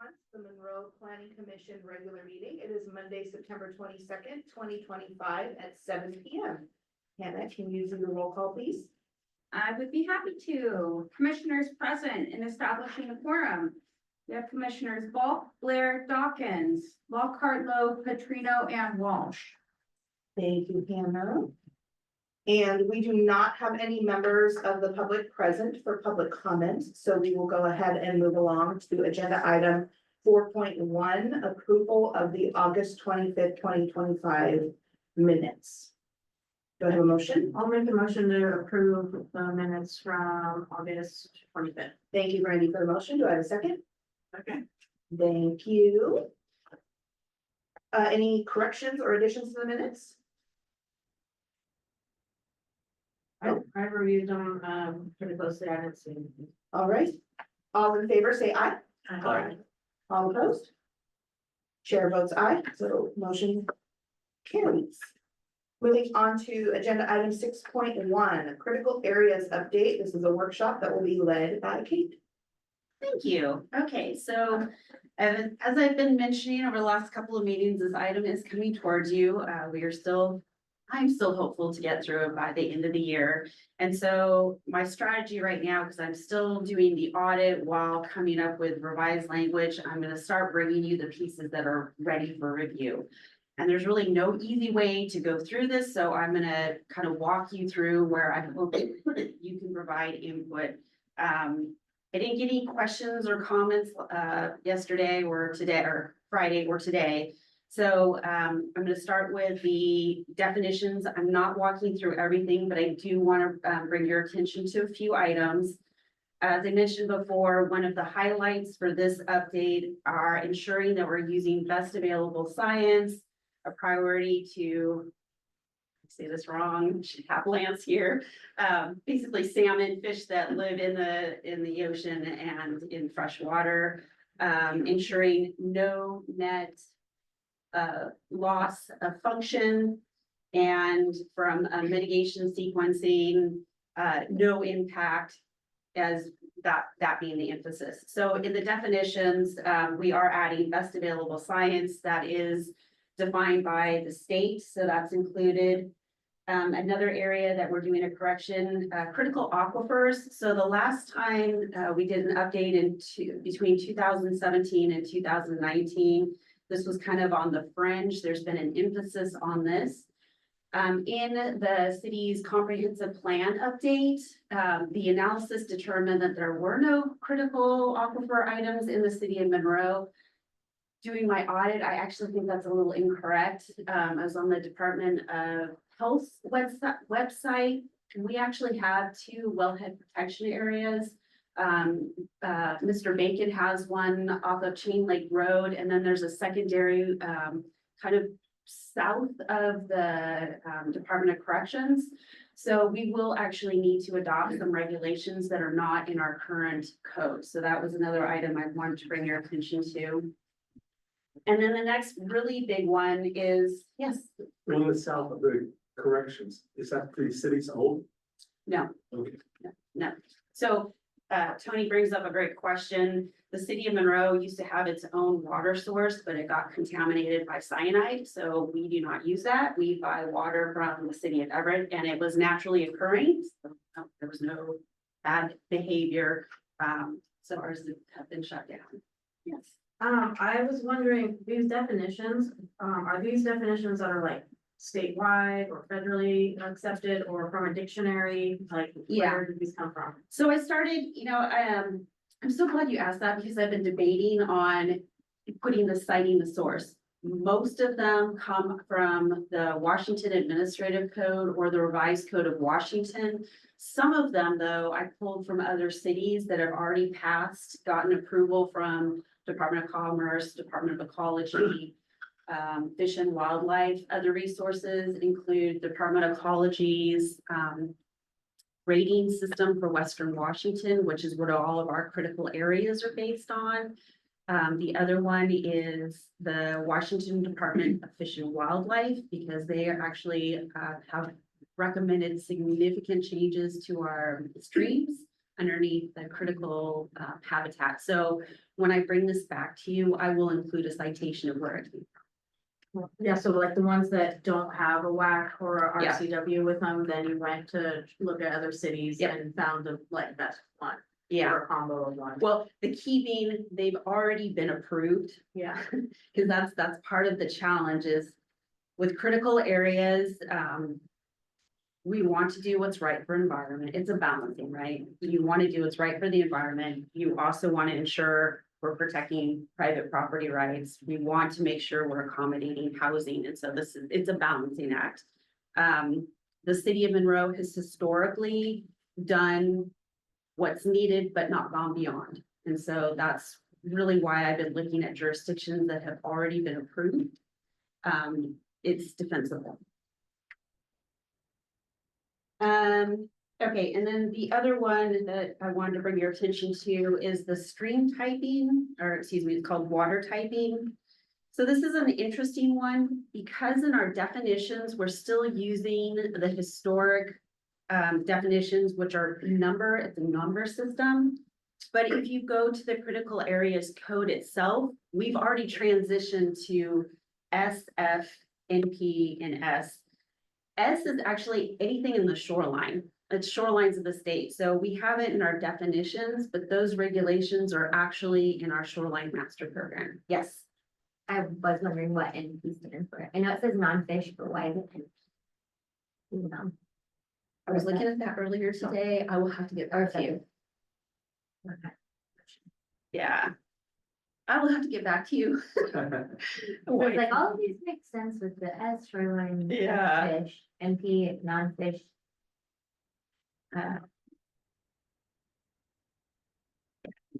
The Monroe Planning Commission regular meeting. It is Monday, September 22nd, 2025 at 7 p.m. Hannah, can you do the roll call, please? I would be happy to. Commissioners present in establishing a quorum. We have Commissioners Bulk, Blair, Dawkins, Lockhart, Lowe, Petrino, and Walsh. Thank you, Hannah. And we do not have any members of the public present for public comment, so we will go ahead and move along to agenda item 4.1, approval of the August 25th, 2025 minutes. Do I have a motion? I'll make a motion to approve the minutes from August 25th. Thank you, Brandy, for the motion. Do I have a second? Okay. Thank you. Any corrections or additions to the minutes? I reviewed them pretty closely. I didn't see anything. All right. All in favor, say aye. Aye. All opposed? Chair votes aye, so motion carries. Moving on to agenda item 6.1, critical areas update. This is a workshop that will be led by Kate. Thank you. Okay, so as I've been mentioning over the last couple of meetings, this item is coming towards you. I'm still hopeful to get through it by the end of the year. And so my strategy right now, because I'm still doing the audit while coming up with revised language, I'm going to start bringing you the pieces that are ready for review. And there's really no easy way to go through this. So I'm going to kind of walk you through where I hope you can provide input. I didn't get any questions or comments yesterday or today or Friday or today. So I'm going to start with the definitions. I'm not walking through everything, but I do want to bring your attention to a few items. As I mentioned before, one of the highlights for this update are ensuring that we're using best available science, a priority to, say this wrong, should have Lance here, basically salmon, fish that live in the ocean and in fresh water, ensuring no net loss of function, and from a mitigation sequencing, no impact, as that being the emphasis. So in the definitions, we are adding best available science that is defined by the state, so that's included. Another area that we're doing a correction, critical aquifers. So the last time we did an update between 2017 and 2019, this was kind of on the fringe. There's been an emphasis on this. In the city's comprehensive plan update, the analysis determined that there were no critical aquifer items in the city of Monroe. Doing my audit, I actually think that's a little incorrect. I was on the Department of Health website. We actually have 2 wellhead protection areas. Mr. Bacon has one off of Chain Lake Road, and then there's a secondary kind of south of the Department of Corrections. So we will actually need to adopt some regulations that are not in our current code. So that was another item I wanted to bring your attention to. And then the next really big one is, yes. On the south of the corrections, is that the city's own? No. Okay. No. So Tony brings up a great question. The city of Monroe used to have its own water source, but it got contaminated by cyanide. So we do not use that. We buy water from the city of Everett, and it was naturally occurring. So there was no bad behavior. So ours have been shut down. Yes. I was wondering, these definitions, are these definitions that are like statewide or federally accepted or from a dictionary? Like, where did these come from? So I started, I'm so glad you asked that, because I've been debating on citing the source. Most of them come from the Washington Administrative Code or the Revised Code of Washington. Some of them, though, I pulled from other cities that have already passed, gotten approval from Department of Commerce, Department of Ecology, Fish and Wildlife. Other resources include Department of Ecology's rating system for Western Washington, which is what all of our critical areas are based on. The other one is the Washington Department of Fish and Wildlife, because they actually have recommended significant changes to our streams. underneath the critical habitat. So when I bring this back to you, I will include a citation of where it came from. Yeah, so like the ones that don't have a WAC or a Yeah. RCW with them, then you went to look at other cities Yep. and found the like best one. Yeah, Or a combo of one. well, the key being, they've already been approved. Yeah. Because that's part of the challenge is with critical areas, we want to do what's right for environment. It's a balancing, right? You want to do what's right for the environment. You also want to ensure we're protecting private property rights. We want to make sure we're accommodating housing. And so it's a balancing act. The city of Monroe has historically done what's needed, but not gone beyond. And so that's really why I've been looking at jurisdictions that have already been approved. It's defensible. Okay, and then the other one that I wanted to bring your attention to is the stream typing, or excuse me, it's called water typing. So this is an interesting one because in our definitions, we're still using the historic definitions, which are it's a number system. But if you go to the critical areas code itself, we've already transitioned to S, F, NP, and S. S is actually anything in the shoreline. It's shorelines of the state. So we have it in our definitions, but those regulations are actually in our shoreline master program. Yes. I was wondering what NP stands for. I know it says non-fish, but why is it? You know. I was looking at that earlier today. I will have to get back to you. Okay. Yeah. I will have to get back to you. So it's like all of these make sense with the S shoreline. Yeah. Fish, NP, non-fish.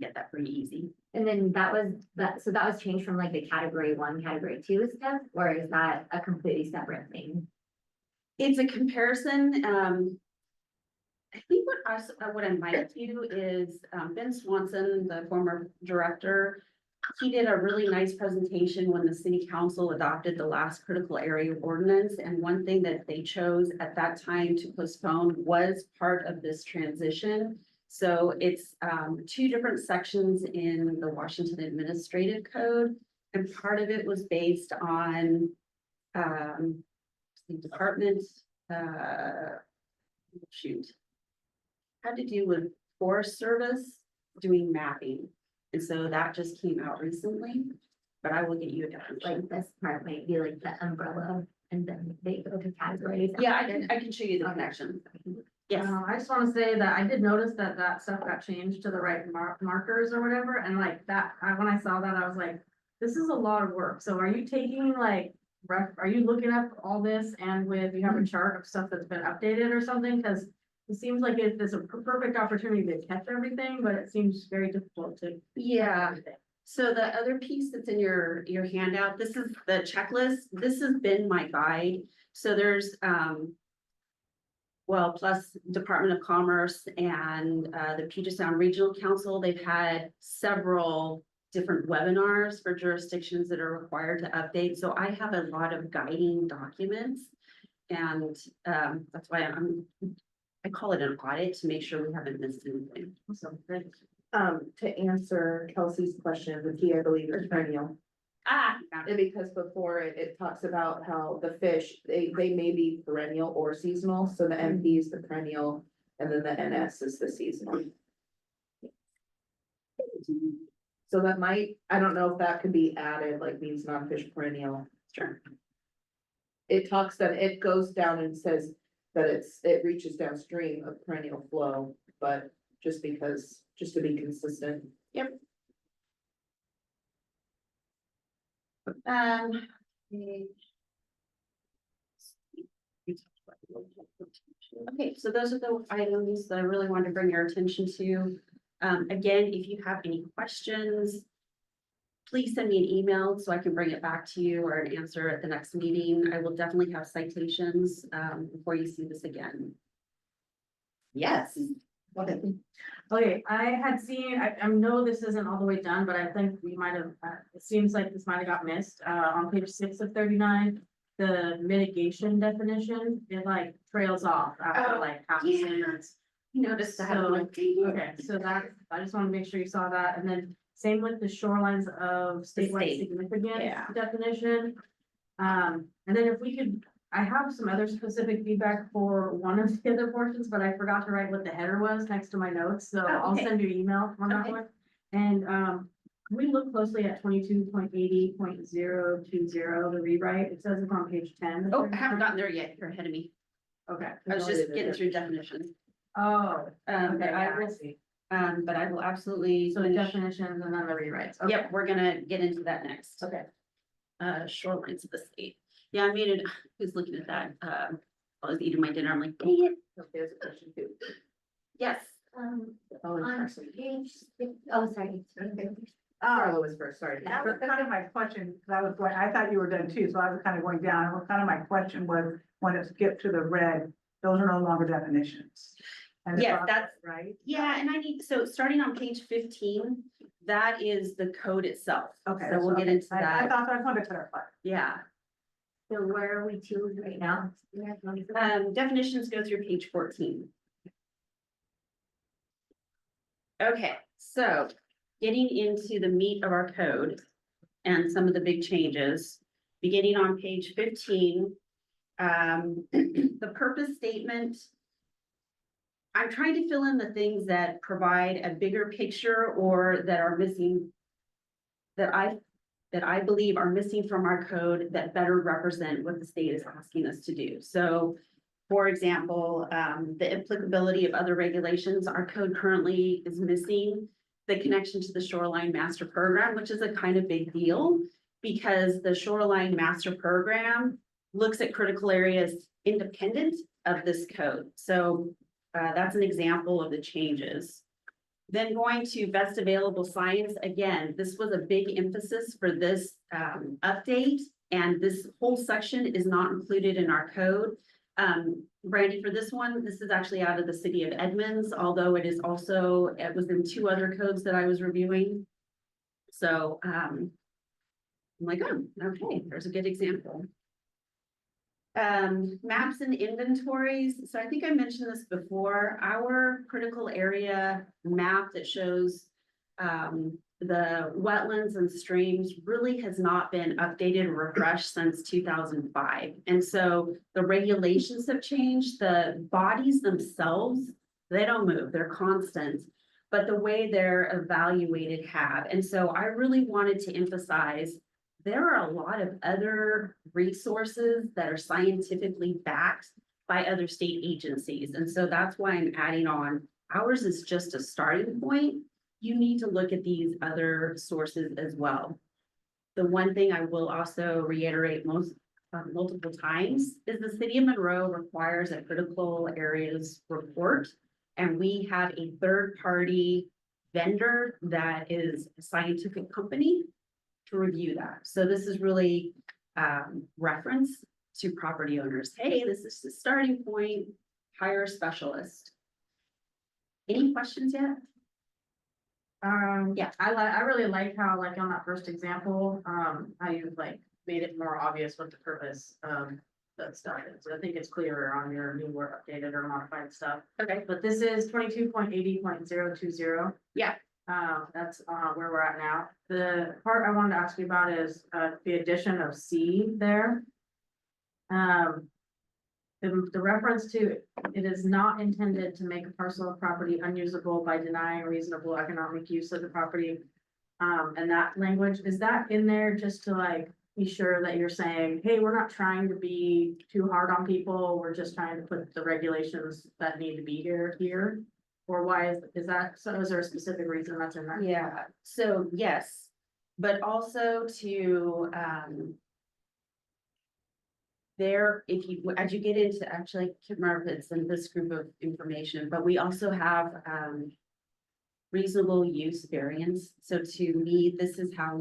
Get that pretty easy. And then that was changed from like the category 1, category 2 stuff, or is that a completely separate thing? It's a comparison. I think what I might do is Ben Swanson, the former director, he did a really nice presentation when the city council adopted the last critical area ordinance. And one thing that they chose at that time to postpone was part of this transition. So it's 2 different sections in the Washington Administrative Code. And part of it was based on the department, had to do with Forest Service doing mapping. And so that just came out recently, but I will get you a different. Like this part might be like the umbrella and then they go to categories. Yeah, I can show you the connection. Yes. I just wanna say that I did notice that that stuff got changed to the right markers or whatever, and like that, when I saw that, I was like, this is a lot of work. So are you taking like, are you looking up all this and you have a chart of stuff that's been updated or something? Cause it seems like it's a perfect opportunity to catch everything, but it seems very difficult to. Yeah. So the other piece that's in your handout, this is the checklist. This has been my guide. So there's, well, plus Department of Commerce and the Puget Sound Regional Council, they've had several different webinars for jurisdictions that are required to update. So I have a lot of guiding documents. And that's why I call it an audit to make sure we haven't missed anything. So, good. To answer Kelsey's question, the key, I believe, is perennial. And because before it talks about how the fish, they may be perennial or seasonal, so the MP is the perennial, and then the NS is the seasonal. So that might, I don't know if that could be added, like means non-fish perennial. Sure. It talks that it goes down and says that it reaches downstream of perennial flow, but just to be consistent. Yep. Okay, so those are the items that I really wanted to bring your attention to. Again, if you have any questions, please send me an email so I can bring it back to you or an answer at the next meeting. I will definitely have citations before you see this again. Yes. Okay, I had seen, I know this isn't all the way done, but I think we might have, it seems like this might have got missed, on page 6 of 39. The mitigation definition, it like trails off after like half a sentence. Noticed that. I'm So, like, dang it. okay, so that, I just wanna make sure you saw that, and then same with the shorelines of statewide state, significance yeah. definition. And then if we could, I have some other specific feedback for one of the other portions, but I forgot to write what the header was next to my notes, so Oh, I'll okay. send you an email on that Okay. one. And, can we look closely at 22.80.020, the rewrite, it says it's on page 10. Oh, I haven't gotten there yet. You're ahead of me. Okay. I was just getting through definitions. Oh, But okay, I yeah, I will, see. but I will absolutely. So the finish- definitions and then the rewrites. Okay. Yep, we're gonna get into that next. Okay. Shorelines of the state. Yeah, I mean, who's looking at that? I was eating my dinner. I'm like, dang it. There's a question too. Yes. On page, sorry. Carla was first, sorry. That was kind of my question, because I was going, I thought you were done too, so I was kind of going down, and what kind of my question was, when it skipped to the red, those are no longer definitions. And Yes, it's that's- right. Yeah, and I need, so starting on page 15, that is the code itself. Okay. So we'll get into I that. thought, I just wanted to clarify. Yeah. So where are we to right now? Definitions go through page 14. Okay, so getting into the meat of our code and some of the big changes, beginning on page 15. The purpose statement. I'm trying to fill in the things that provide a bigger picture or that are missing. That I believe are missing from our code that better represent what the state is asking us to do. So, for example, the applicability of other regulations, our code currently is missing the connection to the shoreline master program, which is a kind of big deal because the shoreline master program looks at critical areas independent of this code. So that's an example of the changes. Then going to best available science, again, this was a big emphasis for this update, and this whole section is not included in our code. Brandy, for this one, this is actually out of the city of Edmonds, although it was in two other codes that I was reviewing. So I'm like, oh, okay, there's a good example. Maps and inventories. So I think I mentioned this before, our critical area map that shows the wetlands and streams really has not been updated or refreshed since 2005. And so the regulations have changed, the bodies themselves, they don't move, they're constant, but the way they're evaluated have. And so I really wanted to emphasize there are a lot of other resources that are scientifically backed by other state agencies. And so that's why I'm adding on, ours is just a starting point. You need to look at these other sources as well. The one thing I will also reiterate multiple times is the city of Monroe requires a critical areas report. And we have a third-party vendor that is a scientific company to review that. So this is really reference to property owners. Hey, this is the starting point, hire a specialist. Any questions yet? Yeah, I really like how, like, on that first example, how you like made it more obvious what the purpose of that stuff is. I think it's clearer on your newer, updated or modified stuff. Okay. But this is 22.80.020. Yeah. That's where we're at now. The part I wanted to ask you about is the addition of C there. The reference to it is not intended to make a parcel of property unusable by denying reasonable economic use of the property. And that language, is that in there just to like be sure that you're saying, hey, we're not trying to be too hard on people, we're just trying to put the regulations that need to be here? Or why is that, so is there a specific reason that's in there? Yeah, so yes, but also to if you, as you get into, actually, I can't remember if it's in this group of information, but we also have reasonable use variance. So to me, this is how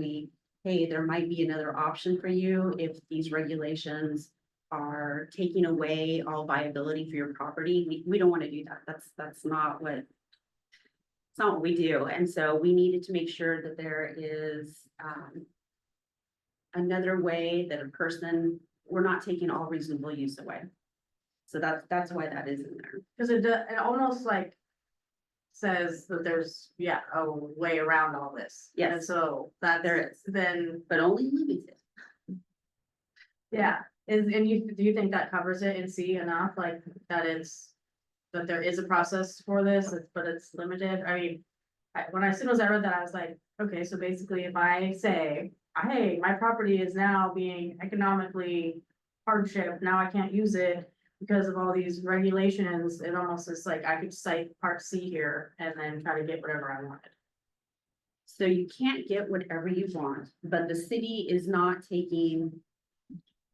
hey, there might be another option for you if these regulations are taking away all viability for your property. We don't want to do that. That's not what we do. And so we needed to make sure that there is another way that we're not taking all reasonable use away. So that's why that is in there. Cause it almost like, says that there's, yeah, a way around all this. Yes. And so that There is. then, but only limited. yeah, and do you think that covers it in C enough, like that that there is a process for this, but it's limited? I mean, when as soon as I read that, I was like, okay, so basically if I say, hey, my property is now being economically hardship, now I can't use it because of all these regulations, it almost is like I could cite part C here and then try to get whatever I wanted. So you can't get whatever you want, but the city is not taking.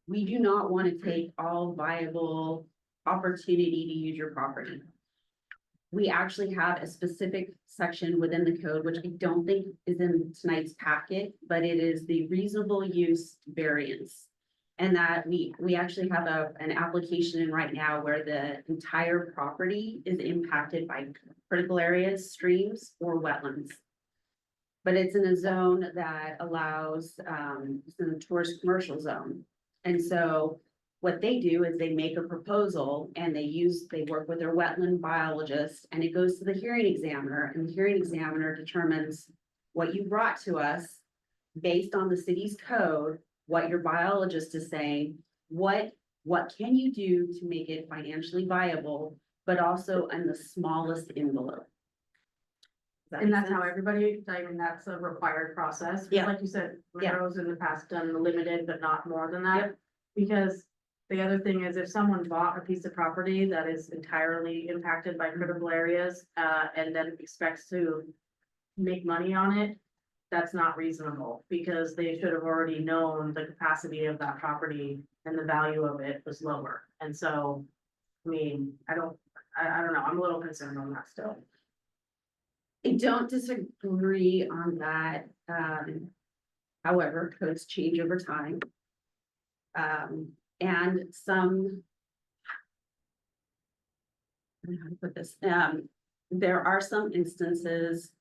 We do not want to take all viable opportunity to use your property. We actually have a specific section within the code, which I don't think is in tonight's packet, but it is the reasonable use variance. And that we actually have an application in right now where the entire property is impacted by critical areas, streams, or wetlands. But it's in a zone that allows, it's in the tourist commercial zone. And so what they do is they make a proposal and they work with their wetland biologist, and it goes to the hearing examiner, and the hearing examiner determines what you brought to us based on the city's code, what your biologist is saying, what can you do to make it financially viable, but also in the smallest envelope. Does that And make that's how sense? everybody, I mean, that's a required process. Yeah. Like you said, Yeah. Monroe's in the past done the limited, but not more than that. Yep. Because the other thing is if someone bought a piece of property that is entirely impacted by critical areas, and then expects to make money on it, that's not reasonable, because they should have already known the capacity of that property and the value of it was lower. And so, I mean, I don't know, I'm a little concerned on that still. I don't disagree on that. However, codes change over time. And some. I don't know how to put this, there are some instances.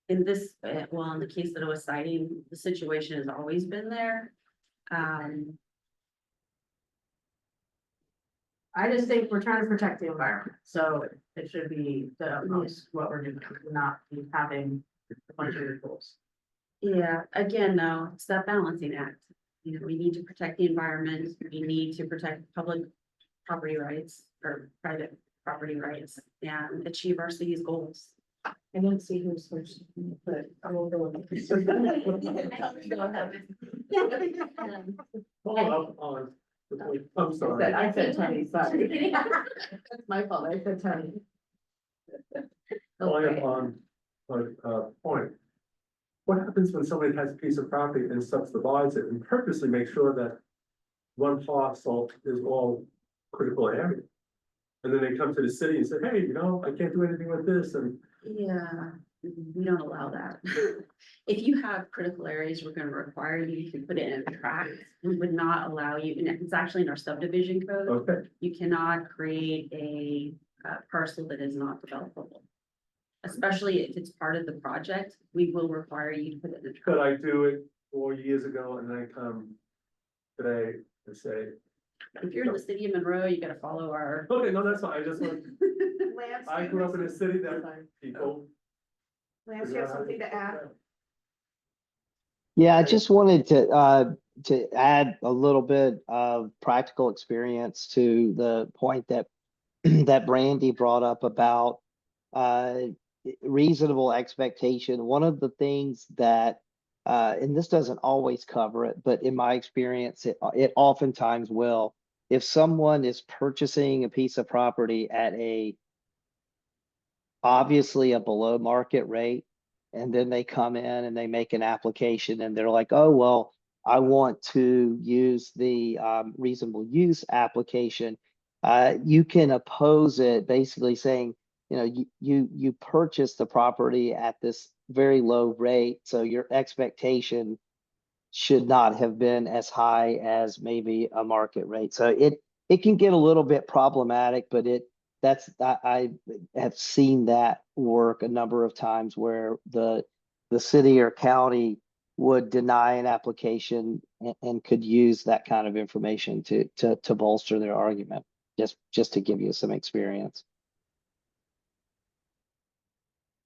In this, well, in the case that I was citing, the situation has always been there. I just think we're trying to protect the environment, so it should be the most what we're doing, not be having a bunch of rules. Yeah, again, though, it's that balancing act. You know, we need to protect the environment, we need to protect public property rights or private property rights and achieve our city's goals. I didn't see who's first, but I will go with Follow up on, I'm sorry. I said Tony, sorry. That's my fault, I said Tony. Following up on, point. What happens when somebody has a piece of property and subdivides it and purposely makes sure that one parcel is all critical area? And then they come to the city and say, hey, you know, I can't do anything with this, and Yeah, we don't allow that. If you have critical areas, we're gonna require you to put it in a tract. We would not allow you, and it's actually in our subdivision code, okay, you cannot create a parcel that is not developable. Especially if it's part of the project, we will require you to put it in a tract. could I do it 4 years ago and then come today and say, If you're in the city of Monroe, you gotta follow our. okay, no, that's fine, I just want, Lance, I grew up in a city that people. Lance, you have something to add? Yeah, I just wanted to add a little bit of practical experience to the point that that Brandy brought up about reasonable expectation. One of the things that and this doesn't always cover it, but in my experience, it oftentimes will. If someone is purchasing a piece of property at obviously a below market rate, and then they come in and they make an application and they're like, oh, well, I want to use the reasonable use application. You can oppose it basically saying, you know, you purchased the property at this very low rate, so your expectation should not have been as high as maybe a market rate. So it can get a little bit problematic, but I have seen that work a number of times where the city or county would deny an application and could use that kind of information to bolster their argument, just to give you some experience.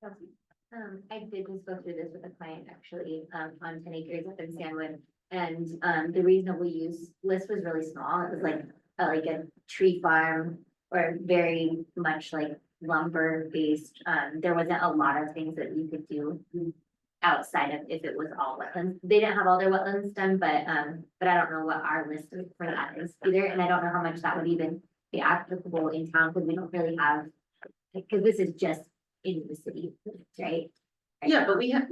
I did just go through this with a client actually, on 10 acres up in Sandwood. And, the reasonable use list was really small. It was like a tree farm or very much like lumber based. There wasn't a lot of things that you could do outside of if it was all wetlands. They didn't have all their wetlands done, but I don't know what our list for that is either. And I don't know how much that would even be applicable in town because we don't really have, because this is just in the city, right? Yeah, but we have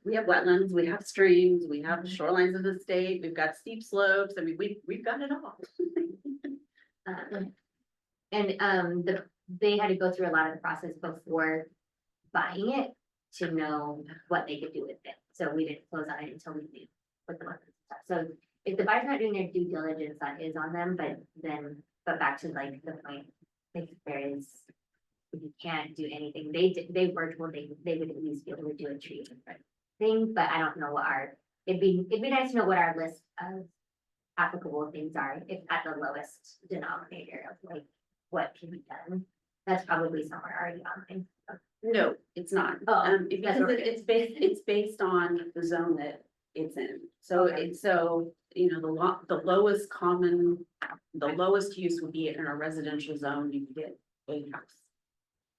wetlands, we have streams, we have shorelines of the state, we've got steep slopes, I mean, we've got it all. They had to go through a lot of the process before buying it to know what they could do with it. So we didn't close on it until we knew what the market stuff. So if the buyer's not doing their due diligence, that is on them, but back to like the point, like there is, you can't do anything. They were told they would at least be able to do a tree thing, but I don't know what it'd be nice to know what our list of applicable things are, if at the lowest denominator of like what can be done. That's probably somewhere already online. No, it's not, Oh, because that's it's based on the zone that it's in. So Okay. you know, the lowest use would be in a residential zone, you could get a house.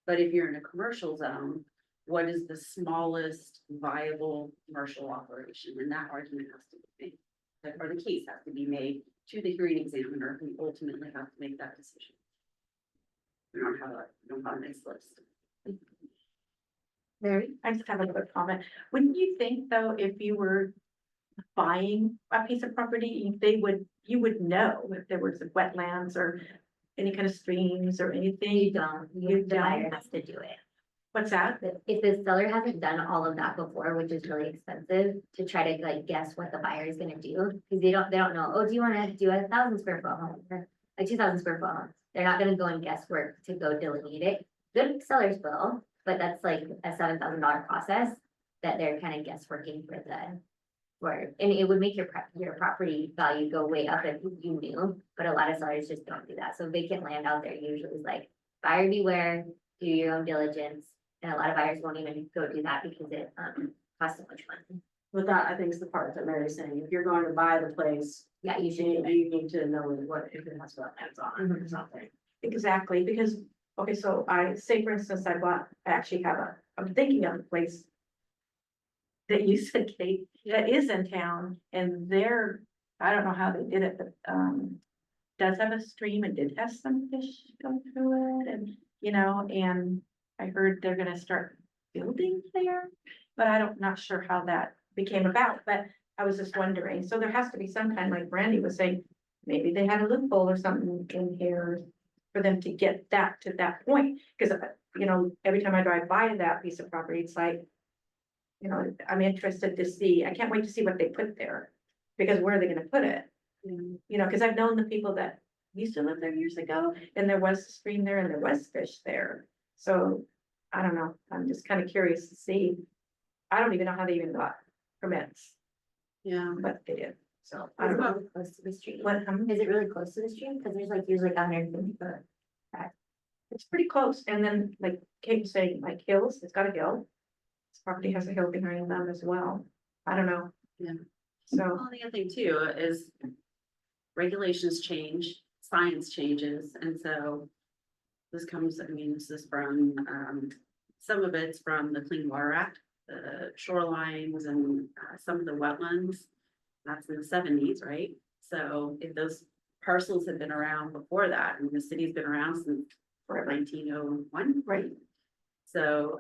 But if you're in a commercial zone, what is the smallest viable commercial operation? And that argument has to be made, or the case has to be made to the hearing examiner, who ultimately has to make that decision. We don't have a nice list. Mary? I just have another comment. Wouldn't you think though, if you were buying a piece of property, you would know if there was wetlands or any kind of streams or anything? You don't, You the buyer don't? has to do it. What's that? But if the seller hasn't done all of that before, which is really expensive, to try to like guess what the buyer is gonna do, because they don't know, oh, do you wanna do 1,000 square foot home? Or a 2,000 square foot home? They're not gonna go and guesswork to go delineate it. Good sellers will, but that's like a $7,000 process that they're kind of guessworking and it would make your property value go way up if you knew, but a lot of sellers just don't do that. So vacant land out there usually is like buyer beware, do your own diligence. And a lot of buyers won't even go do that because it costs so much money. But that, I think, is the part that Mary's saying, if you're going to buy the place, Yeah, you should. you need to know what, if it has wetlands on it or something. Exactly, because, okay, so say for instance, I'm thinking of a place that you said, Kate, that is in town and I don't know how they did it, but, does have a stream and did have some fish go through it and, and I heard they're gonna start building there, but not sure how that became about, but I was just wondering, so there has to be some kind, like Brandy was saying, maybe they had a loophole or something in here for them to get that to that point, because, every time I drive by that piece of property, it's like, I'm interested to see, I can't wait to see what they put there, because where are they gonna put it? Because I've known the people that used to live there years ago, and there was a stream there and there was fish there. So, I don't know, I'm just kind of curious to see. I don't even know how they even got permits, Yeah. but they did, so. I Is don't it know. really close to the stream? What, Is it really close to the stream? Because there's like usually 150 foot. it's pretty close, and then like Kate was saying, like hills, it's got a hill. This property has a hill behind them as well, I don't know. Yeah. So, Well, the other thing too is regulations change, science changes, and so this is from, some of it's from the Clean Water Act, the shorelines and some of the wetlands. That's in the 70s, right? So if those parcels have been around before that, and the city's been around since 1901, right? So,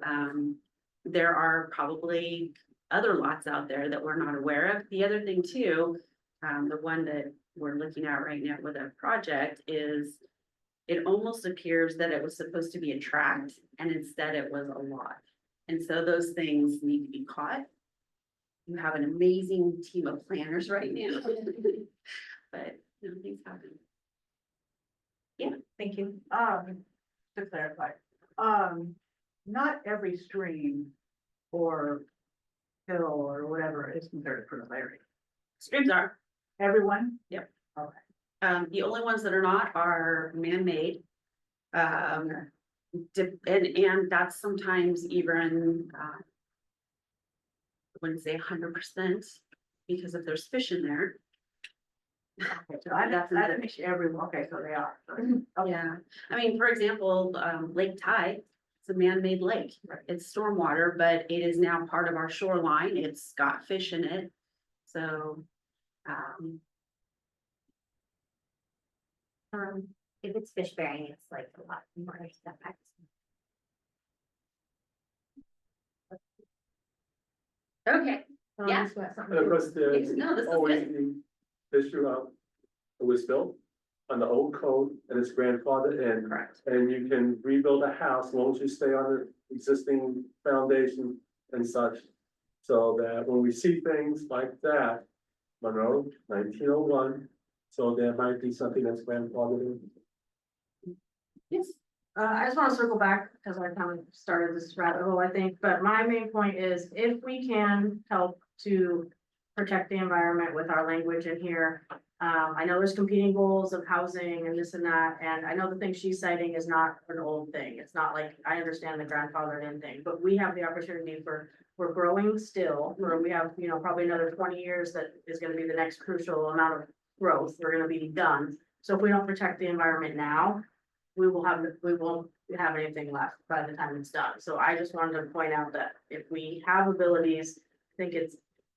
there are probably other lots out there that we're not aware of. The other thing too, the one that we're looking at right now with a project is, it almost appears that it was supposed to be a tract and instead it was a lot. And so those things need to be caught. You have an amazing team of planners right now. But, things happen. thank you. To clarify, not every stream or hill or whatever is considered for the area. Streams are, Everyone? the only ones that are not are man-made. And that's sometimes even, I wouldn't say 100%, because if there's fish in there. So that makes everyone, okay, so they are. Yeah, I mean, for example, Lake Tide, it's a man-made lake. It's stormwater, but it is now part of our shoreline. It's got fish in it. So, If it's fish bearing, it's like a lot more setbacks. okay, Yeah. And of course, there's no, this is always good. the issue of it was built on the old code and it's grandfathered in. Correct. And you can rebuild a house as long as you stay on the existing foundation and such. So that when we see things like that, Monroe, 1901, so there might be something that's grandfathered in. Yes. I just want to circle back because I kind of started this rabbit hole, I think, but my main point is if we can help to protect the environment with our language in here. I know there's competing goals of housing and this and that, and I know the thing she's citing is not an old thing. It's not like, I understand the grandfathered in thing, but we have the opportunity we're growing still, where we have, you know, probably another 20 years that is gonna be the next crucial amount of growth. We're gonna be done. So if we don't protect the environment now, we won't have anything left by the time it's done. So I just wanted to point out that if we have abilities, I think it's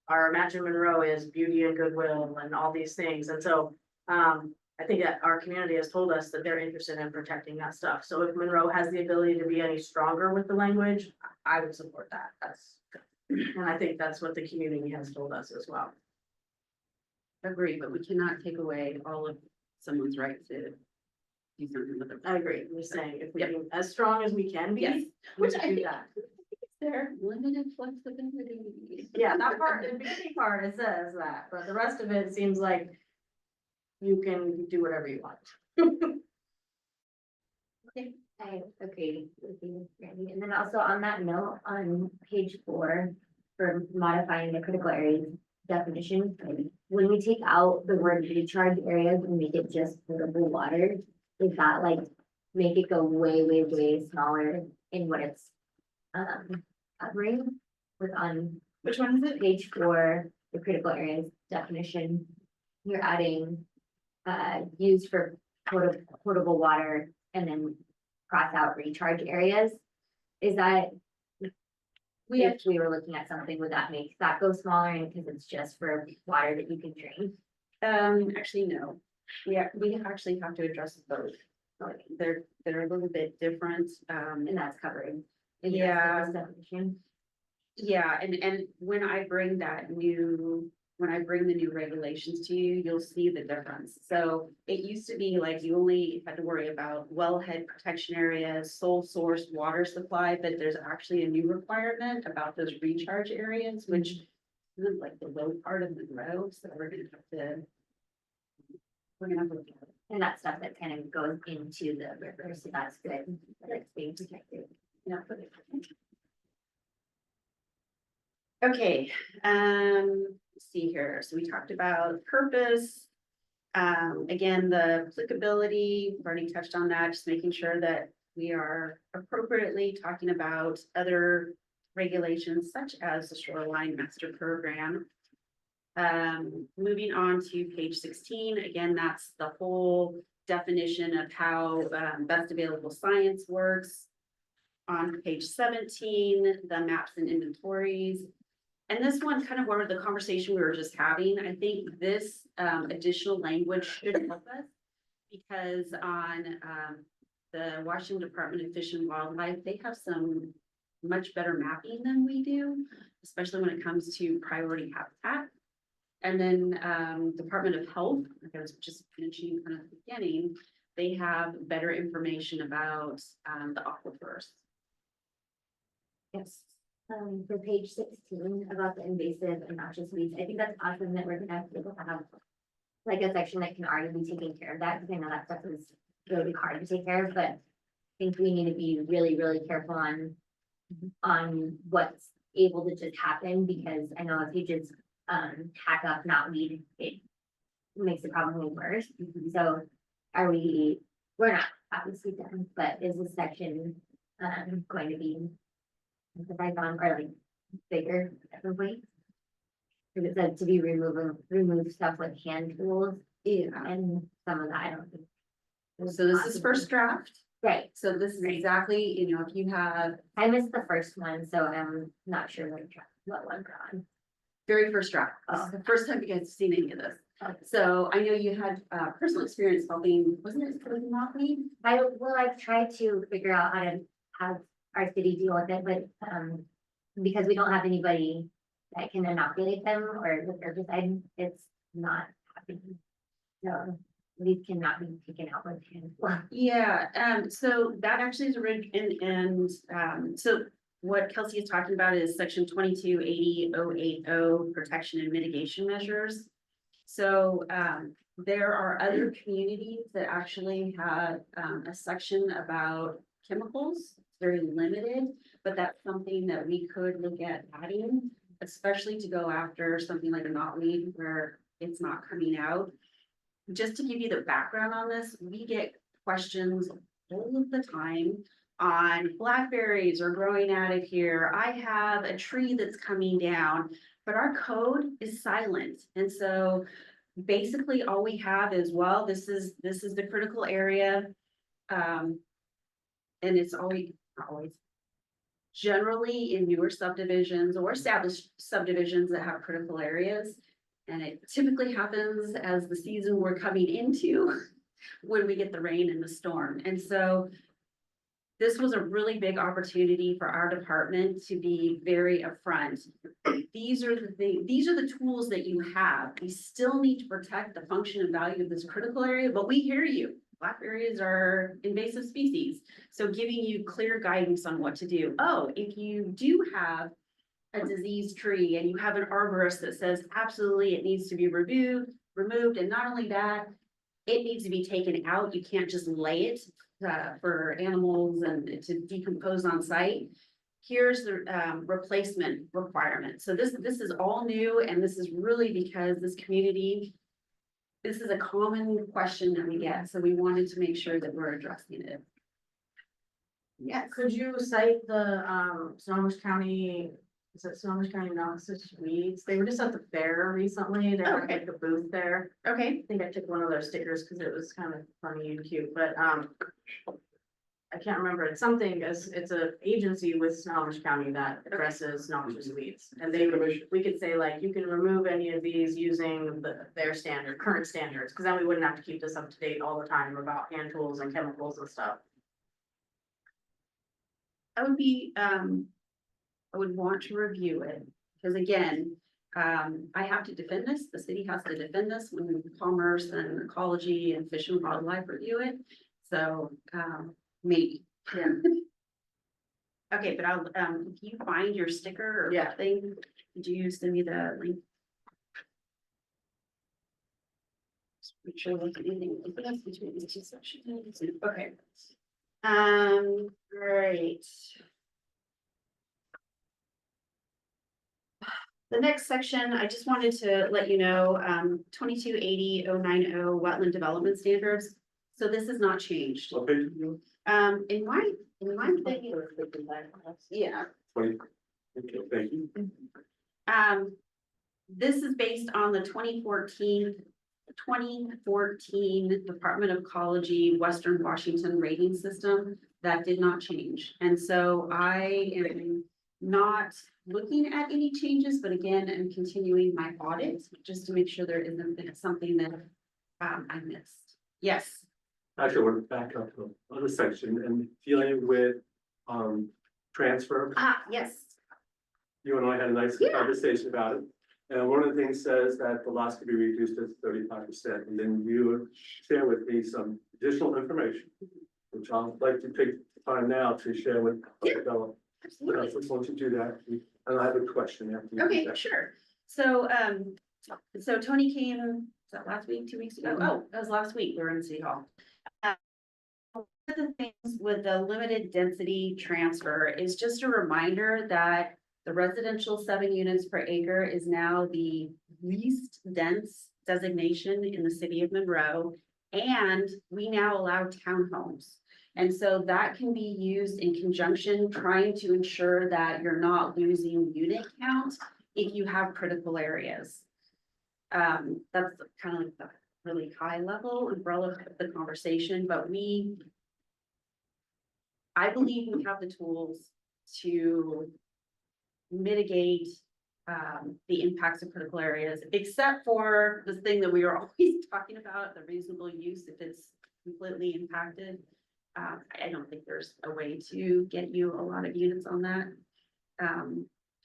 our Imagine Monroe is beauty and goodwill and all these things. And so I think that our community has told us that they're interested in protecting that stuff. So if Monroe has the ability to be any stronger with the language, I would support that. And I think that's what the community has told us as well. Agree, but we cannot take away all of someone's right to do something with it. I agree. We're saying if we Yep. can, as strong as we can Yes, be, we which should I do think- that. There, limited flexibility. Yeah, that part, the beginning part, it says that, but the rest of it seems like you can do whatever you want. I agree with you, Randy. And then also on that note, on page 4, for modifying the critical areas definition, when we take out the word recharge areas and make it just potable water, is that like, make it go way, way, way smaller in what it's covering with on Which one is it? page 4, the critical areas definition, you're adding used for potable water and then cross out recharge areas. Is that, if we were looking at something, would that make that go smaller and because it's just for water that you can drink? Actually, no. Yeah, we actually have to address both. They're a little bit different. And that's covered in the Yeah. rest of this definition? Yeah, and when I bring the new regulations to you, you'll see the difference. So it used to be like you only had to worry about wellhead protection areas, sole source water supply, but there's actually a new requirement about those recharge areas, which is like the low part of the road, so we're gonna have to look at it. And that stuff that kind of goes into the river, so that's good, like being protected. Yeah. Okay, let's see here. So we talked about purpose. Again, the applicability, we've already touched on that, just making sure that we are appropriately talking about other regulations such as the Shoreline Master Program. Moving on to page 16, again, that's the whole definition of how best available science works. On page 17, the maps and inventories. And this one kind of where the conversation we were just having, I think this additional language should help us. Because on the Washington Department of Fish and Wildlife, they have some much better mapping than we do, especially when it comes to priority habitat. And then Department of Health, like I was just mentioning kind of at the beginning, they have better information about the aquifers. Yes. For page 16 about the invasive and noxious weeds, I think that's awesome that we're gonna be able to have like a section that can already be taking care of that, because I know that stuff is really hard to take care of, but I think we need to be really, really careful on what's able to just happen, because I know if you just hack up knotweed, it makes the problem way worse. So we're not obviously done, but is this section going to be emphasized on, or like bigger every. It said to be remove stuff with hand tools, and some of that, I don't think. So this is first draft. Right, So this is exactly, if you have I missed the first one, so I'm not sure what one we're on. very first draft. This is the first time you guys have seen any of this. Okay. So I know you had personal experience helping, wasn't it with Monroe? I've tried to figure out how to have our city deal with it, but, because we don't have anybody that can inoculate them or the herbicide, it's not happening. So these cannot be taken out with hand. Yeah, so that actually is so what Kelsey is talking about is section 2280-080 protection and mitigation measures. So, there are other communities that actually have, a section about chemicals. It's very limited, but that's something that we could look at adding, especially to go after something like a knotweed where it's not coming out. Just to give you the background on this, we get questions all of the time on blackberries are growing out of here. I have a tree that's coming down, but our code is silent. And so basically all we have is, well, this is the critical area. And it's always, not always, generally in newer subdivisions or established subdivisions that have critical areas. And it typically happens as the season we're coming into when we get the rain and the storm. And so this was a really big opportunity for our department to be very upfront. These are the tools that you have. We still need to protect the function and value of this critical area, but we hear you. Blackberries are invasive species. So giving you clear guidance on what to do. Oh, if you do have a diseased tree and you have an arborist that says absolutely it needs to be removed, and not only that, it needs to be taken out. You can't just lay it for animals and to decompose on site. Here's the replacement requirement. So this is all new, and this is really because this community, this is a common question that we get, so we wanted to make sure that we're addressing it. Yes. Could you cite the, Snohomish County, is it Snohomish County Noxious Weeds? They were just at the fair recently. They had Okay. like a booth there. Okay. I think I took one of their stickers because it was kind of funny and cute, but, I can't remember. It's something, it's a agency with Snohomish County that addresses noxious weeds. And we could say like, you can remove any of these using their current standards, because then we wouldn't have to keep this up to date all the time about hand tools and chemicals and stuff. I would want to review it, because again, I have to defend this, the city has to defend this when Commerce and Ecology and Fish and Wildlife review it. So, maybe, yeah. Okay, but I'll, if you find your sticker or Yeah. thing, could you send me the link? Just make sure there's anything else between these two sections. Okay. Great. The next section, I just wanted to let you know, 2280-090 wetland development standards. So this has not changed. What page are you In my thing, yeah. on? Okay, thank you. This is based on the 2014 Department of Ecology Western Washington rating system that did not change. And so I am not looking at any changes, but again, I'm continuing my audit just to make sure there isn't something that I missed. Yes. Actually, I want to back up to the other section and dealing with, transfer. Yes. You and I had a nice Yeah. conversation about it. And one of the things says that the loss can be reduced to 35%. And then you share with me some additional information, which I'd like to take time now to share with. Yeah. Absolutely. Just want to do that. And I have a question after you do Okay, that. sure. So, so Tony came, was that last week, 2 weeks ago? Oh, that was last week. We were in City Hall. One of the things with the limited density transfer is just a reminder that the residential 7 units per acre is now the least dense designation in the city of Monroe. And we now allow townhomes. And so that can be used in conjunction, trying to ensure that you're not losing unit count if you have critical areas. That's kind of like the really high level umbrella of the conversation, but I believe we have the tools to mitigate the impacts of critical areas, except for this thing that we are always talking about, the reasonable use if it's completely impacted. I don't think there's a way to get you a lot of units on that.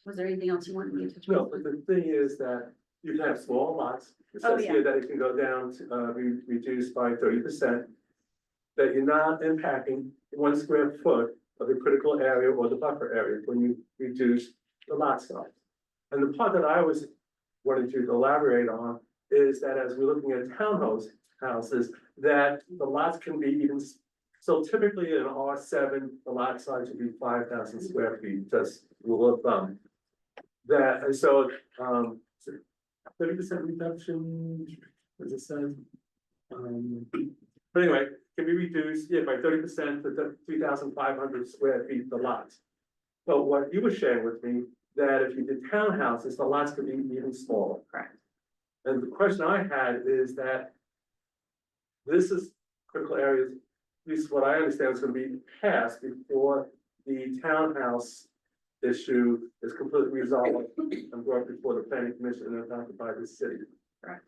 Was there anything else you wanted me to touch No, on? but the thing is that you can have small lots. It Oh, says here that it can go down to, reduced by 30%. That you're not impacting 1 square foot of the critical area or the buffer area when you reduce the lot size. And the part that I was wanting to elaborate on is that as we're looking at houses, that the lots can be even, so typically in an R7, the lot size would be 5,000 square feet, just rule of thumb. That, and so, 30% reduction, as it says. But anyway, can be reduced, yeah, by 30% to 3,500 square feet the lots. But what you were sharing with me, that if you did townhouses, the lots could be even smaller. Correct. And the question I had is that this is critical areas, at least what I understand is gonna be passed before the townhouse issue is completely resolved and brought before the planning commission and adopted by the city. Correct.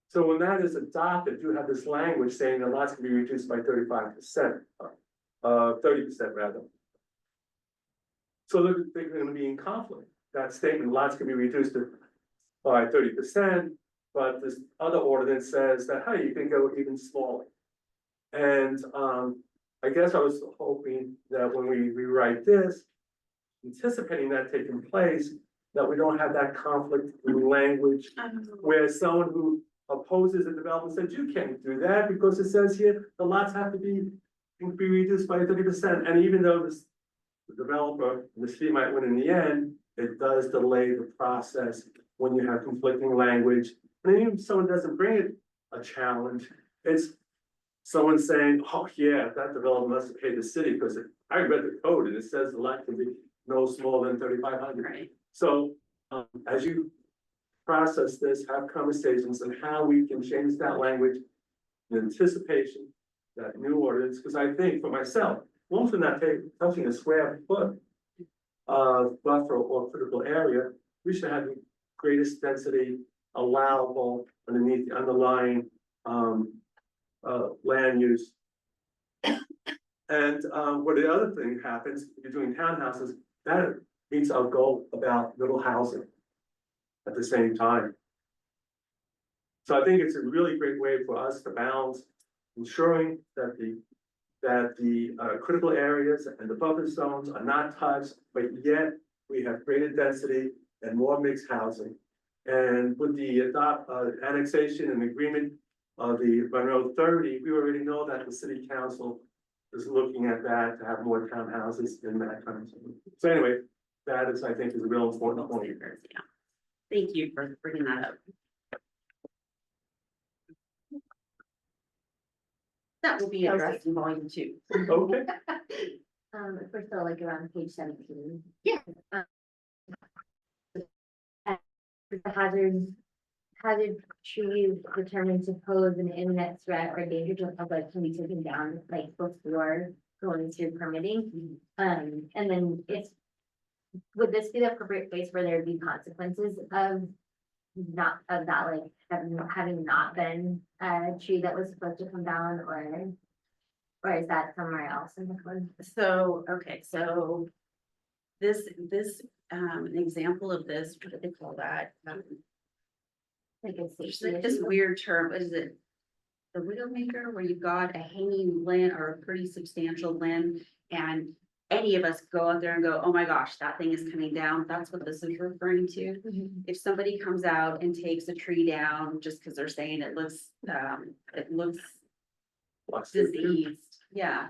So when that is adopted, you have this language saying the lots can be reduced by 35%, 30% rather. So they're gonna be in conflict. That statement, lots can be reduced by 30%, but this other ordinance says that, hey, you can go even smaller. And I guess I was hoping that when we rewrite this, anticipating that taking place, that we don't have that conflict in language where someone who opposes the development says, you can't do that because it says here, the lots have to be reduced by 30%. And even though the developer, the city might win in the end, it does delay the process when you have conflicting language. And even if someone doesn't bring it a challenge, it's someone saying, oh yeah, that developer must pay the city because I read the code and it says the lot can be no smaller than 3,500. Right. So as you process this, have conversations on how we can change that language in anticipation, that new ordinance, because I think for myself, once we're not touching a square foot of buffer or critical area, we should have the greatest density allowable underneath the underlying land use. And what the other thing happens, if you're doing townhouses, that meets our goal about little housing at the same time. So I think it's a really great way for us to balance ensuring that the critical areas and the buffer zones are not touched, but yet we have greater density and more mixed housing. And with the annexation and agreement of the Monroe 30, we already know that the city council is looking at that to have more townhouses in that kind of thing. So anyway, that is, I think, is a real important point. Yeah. Thank you for bringing that up. That will be addressed in volume 2. Okay, If we're still like around page 17. Yeah. The hazard trees determined to pose an imminent threat or danger to the public can be taken down like before going through permitting. And then would this be the appropriate place where there would be consequences of that, like having not been a tree that was supposed to come down, or is that somewhere else in the code? So, okay, so this, an example of this, what do they call that? Like it's There's like this weird term, what is it? The widowmaker, where you've got a hanging limb or a pretty substantial limb, and any of us go out there and go, oh my gosh, that thing is coming down. That's what this is referring to. If somebody comes out and takes a tree down just because they're saying it looks diseased, yeah.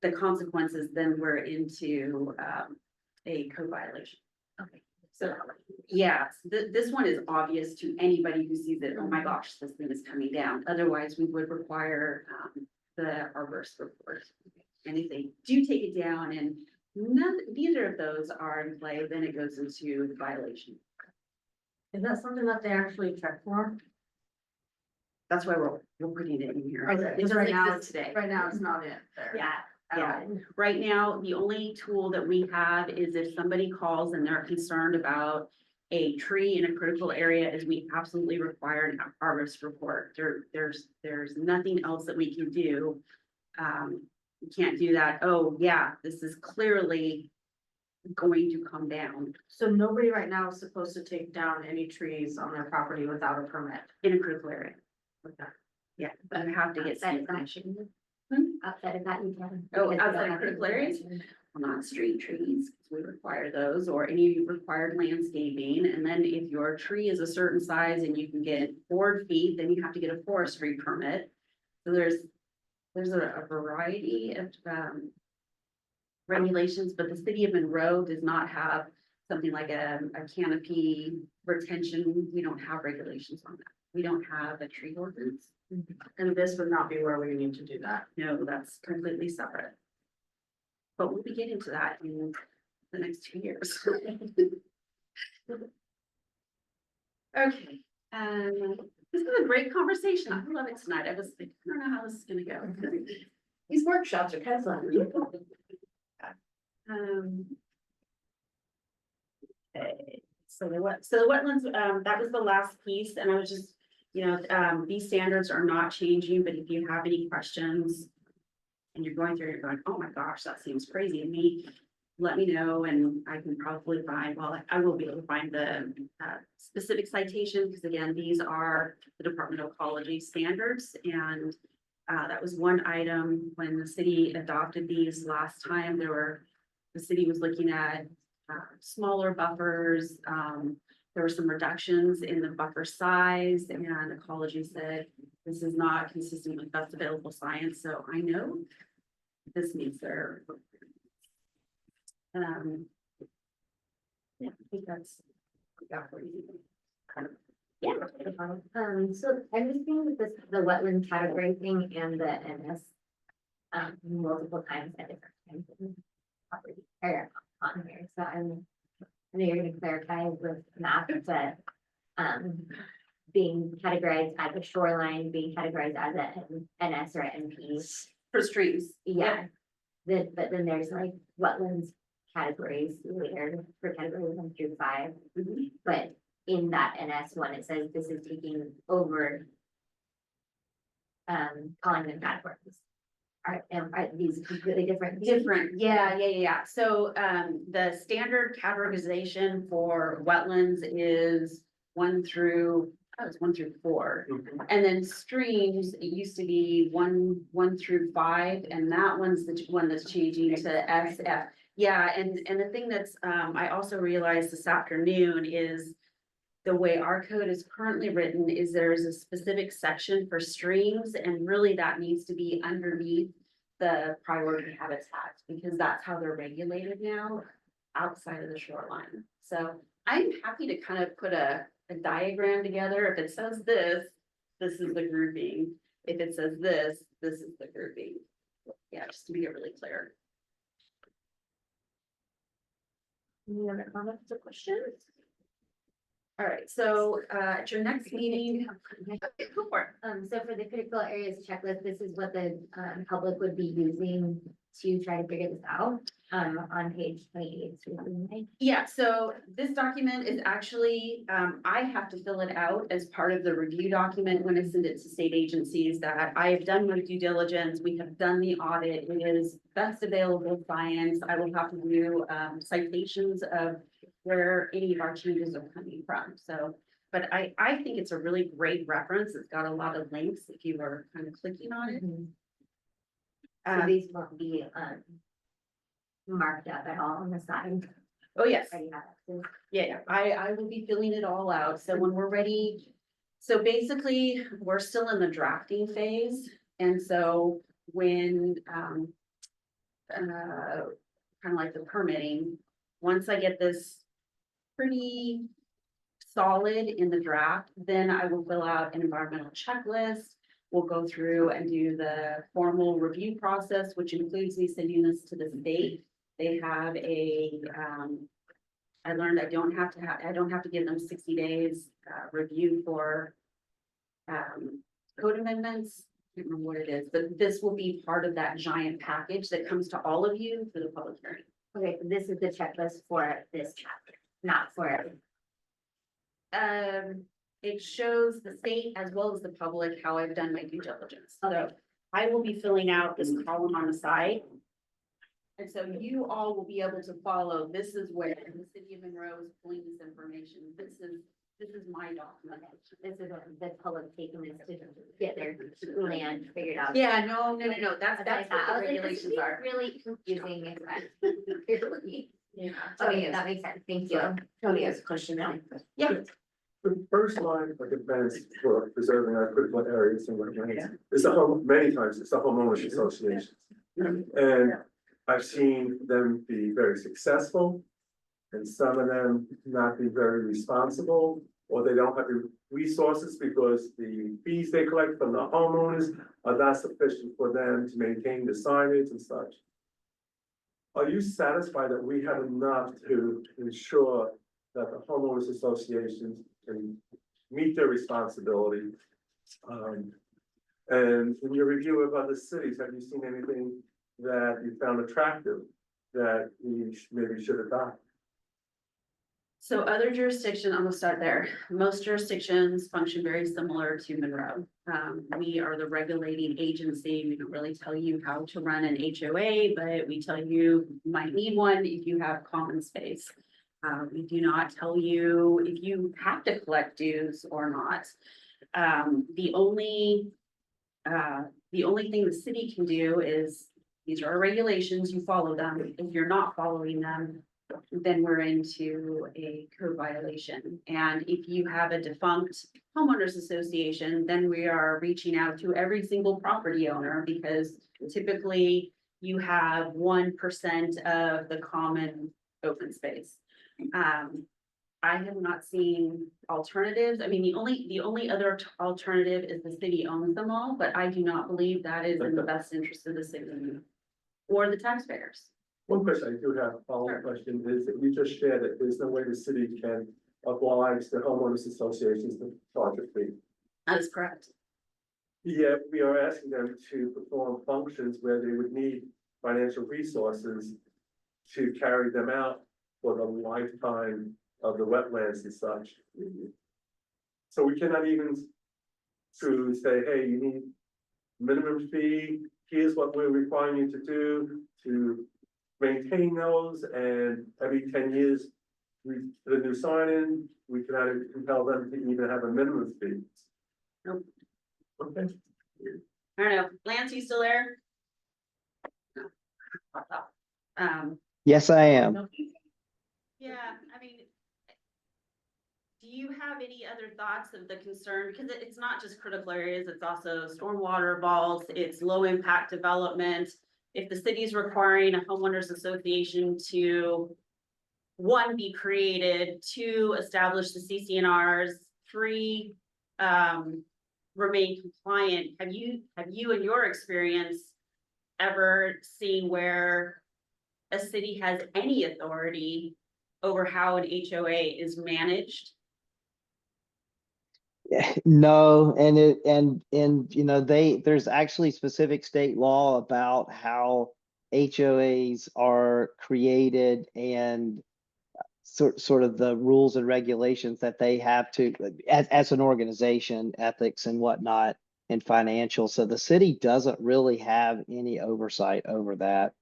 The consequences then we're into a code violation. Okay. So, yeah, this one is obvious to anybody who sees it, oh my gosh, this thing is coming down, otherwise we would require, the arborist report. And if they do take it down and neither of those are in play, then it goes into the violation. Is that something that they actually check for? That's why we're putting it in here. Okay, It because doesn't right now, exist today. right now it's not in there. Yeah. Yeah. Right now, the only tool that we have is if somebody calls and they're concerned about a tree in a critical area, is we absolutely require an arborist report. There's nothing else that we can do. We can't do that. Oh, yeah, this is clearly going to come down So nobody right now is supposed to take down any trees on their property without a permit. in a critical area. Yeah, but I have to get some Outside of that, information. outside of that, you can. Oh, because we outside don't of have critical any areas? information. Not street trees, 'cause we require those, or any required landscaping, and then if your tree is a certain size and you can get 4 feet, then you have to get a forestry permit. So there's a variety of, regulations, but the city of Monroe does not have something like a canopy retention. We don't have regulations on that. We don't have a tree ordinance. And this would not be where we need to do that. No, that's completely separate. But we'll be getting to that in the next 2 years. Okay, this is a great conversation. I love it tonight. I was like, I don't know how this is gonna go. These workshops are kind of fun. Okay, so the wetlands, that was the last piece, and I was just, these standards are not changing, but if you have any questions and you're going through, you're going, oh my gosh, that seems crazy to me, let me know, and I can probably find, well, I will be able to find the specific citation, because again, these are the Department of Ecology standards, and that was one item when the city adopted these last time. The city was looking at smaller buffers. There were some reductions in the buffer size, and ecology said this is not consistent with best available science. So I know this means they're. Yeah, I think that's. Yeah. So I'm just seeing with this, the wetland category thing and the NS. Multiple times at different times. In the property or on here, so I know you're gonna clarify with map, but. Being categorized as a shoreline, being categorized as an NS or NP. For streams. Yeah. But then there's like wetlands categories later for category 1 through 5. Mhm. But in that NS one, it says this is taking over. Calling them categories. Are these completely different? Different, yeah. So, the standard categorization for wetlands is 1 through 4. And then streams, it used to be 1 through 5, and that one's the one that's changing to SF. Yeah, and the thing that's, I also realized this afternoon is the way our code is currently written is there's a specific section for streams, and really that needs to be underneath the priority habitat, because that's how they're regulated now outside of the shoreline. So I'm happy to kind of put a diagram together. If it says this is the grouping. If it says this is the grouping. Yeah, just to be really clear. Any other comments or questions? All right, so at your next meeting, go for it. So for the critical areas checklist, this is what the public would be using to try to figure this out on page 28. Yeah, so this document is actually, I have to fill it out as part of the review document when I send it to state agencies that I have done my due diligence, we have done the audit, it is best available science. I will have to do citations of where any of our changes are coming from. So, but I think it's a really great reference. It's got a lot of links if you were kind of clicking on it. So these won't be marked up at all on the side. Oh, yes. Already have access. Yeah, I will be filling it all out. So when we're ready, so basically, we're still in the drafting phase. And so when, kind of like the permitting, once I get this pretty solid in the draft, then I will fill out an environmental checklist. We'll go through and do the formal review process, which includes me sending this to the state. They have I learned I don't have to give them 60 days, review for, code amendments. I can't remember what it is, but this will be part of that giant package that comes to all of you for the public hearing. Okay, this is the checklist for this chapter, not for, It shows the state as well as the public how I've done my due diligence. So I will be filling out this column on the side. And so you all will be able to follow, this is where the city of Monroe is pulling this information. This is my document. this is what the public taking this to get their land figured out. Yeah, no, that's That's what the what this regulations is are. really confusing. and Really. Yeah. Okay, that makes sense, thank you. Tony has a question now. Yeah, The first line of defense for preserving our critical areas and wetlands is many times it's the homeowners associations. And I've seen them be very successful. And some of them not be very responsible, or they don't have the resources because the fees they collect from the homeowners are not sufficient for them to maintain the signage and such. Are you satisfied that we have enough to ensure that the homeowners associations can meet their responsibility? And in your review of other cities, have you seen anything that you found attractive that we maybe should adopt? so other jurisdictions, I'm gonna start there. Most jurisdictions function very similar to Monroe. We are the regulating agency. We don't really tell you how to run an HOA, but we tell you might need one if you have common space. We do not tell you if you have to collect dues or not. The only thing the city can do is, these are our regulations, you follow them. If you're not following them, then we're into a code violation. And if you have a defunct homeowners association, then we are reaching out to every single property owner, because typically you have 1% of the common open space. I have not seen alternatives. I mean, the only other alternative is the city owns them all, but I do not believe that is in the best interest of the city or the taxpayers. One question I do have, a follow-up question, is that you just shared that there's no way the city can oblige the homeowners associations to charge a fee. That is correct. Yet we are asking them to perform functions where they would need financial resources to carry them out for the lifetime of the wetlands and such. So we cannot even to say, hey, you need minimum fee, here's what we're requiring you to do to maintain those, and every 10 years, we put a new sign in, we cannot compel them to even have a minimum fee. Nope. Okay. I don't know. Lance, you still there? No. Yes, I am. Yeah, I mean, do you have any other thoughts of the concern? Because it's not just critical areas, it's also stormwater vaults, it's low impact development. If the city is requiring a homeowners association to, one, be created, two, establish the CCNRs, three, remain compliant, have you in your experience ever seen where a city has any authority over how an HOA is managed? No, and you know, there's actually specific state law about how HOAs are created and sort of the rules and regulations that they have to, as an organization, ethics and whatnot, and financial. So the city doesn't really have any oversight over that.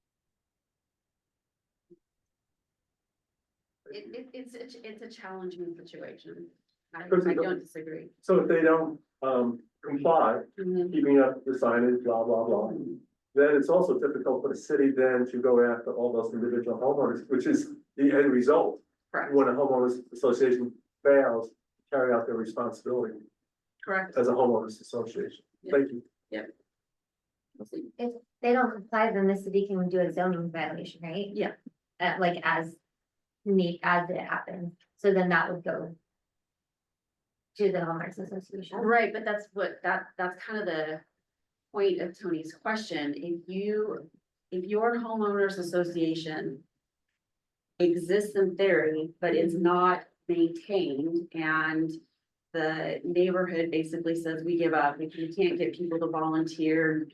It's a challenging situation. I Because they don't disagree. So if they don't comply, Mhm. keeping up the signage, blah, blah, blah, then it's also difficult for the city then to go after all those individual homeowners, which is the end result. Correct, When a homeowners association fails to carry out their responsibility correct. as a homeowners association. Thank you. If they don't comply, then the city can do a zoning violation, right? Yeah. Like as it happens. So then that would go to the homeowners association. Right, but that's that's kind of the point of Tony's question. If your homeowners association exists in theory, but is not maintained, and the neighborhood basically says we give up, we can't get people to volunteer,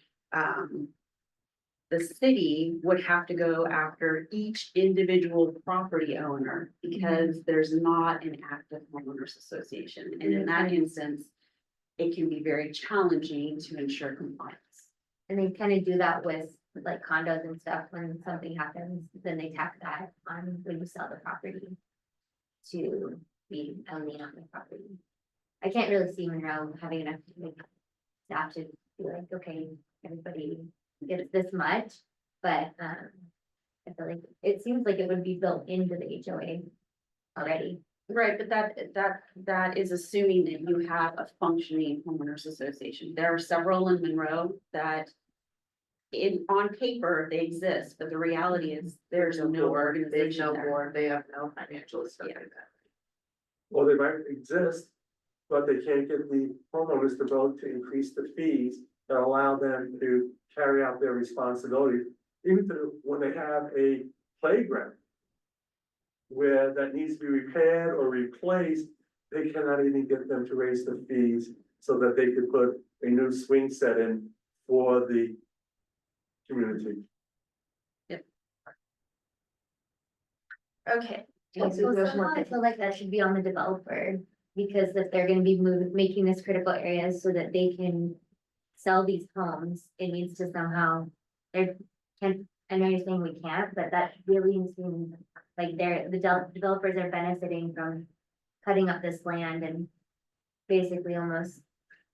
the city would have to go after each individual property owner because there's not an active homeowners association. And in that instance, it can be very challenging to ensure compliance. And they kind of do that with like condos and stuff, when something happens, then they tack that on when you sell the property to be a lien on the property. I can't really see Monroe having enough like staff to be like, okay, everybody gets this much, but I feel like it seems like it would be built into the HOA already. Right, but that is assuming that you have a functioning homeowners association. There are several in Monroe that on paper, they exist, but the reality is there's no organization there. They have no financial stuff like that. Well, they might exist, but they can't get the homeowners to vote to increase the fees that allow them to carry out their responsibility, even to when they have a playground where that needs to be repaired or replaced, they cannot even get them to raise the fees so that they could put a new swing set in for the community. Okay, So somehow I feel like that should be on the developer, because if they're gonna be making this critical areas so that they can sell these homes, it needs to somehow, I know you're saying we can't, but that really seems like the developers are benefiting from cutting up this land and basically almost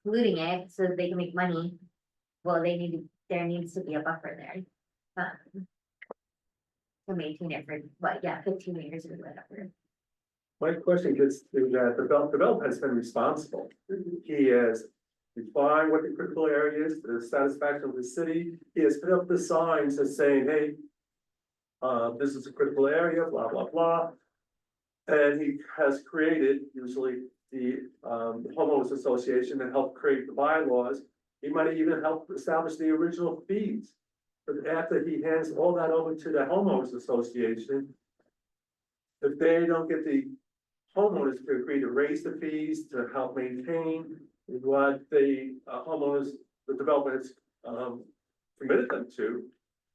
polluting it so that they can make money. Well, there needs to be a buffer there. To maintain it for, 15 years or whatever. My question gets to that, the developer has been responsible. He has defined what the critical area is, to the satisfaction of the city. He has put up the signs that saying, hey, this is a critical area, blah, blah, blah. And he has created usually the homeowners association that helped create the bylaws. He might have even helped establish the original fees. But after he hands all that over to the homeowners association, if they don't get the homeowners to agree to raise the fees, to help maintain what the homeowners, the developer has committed them to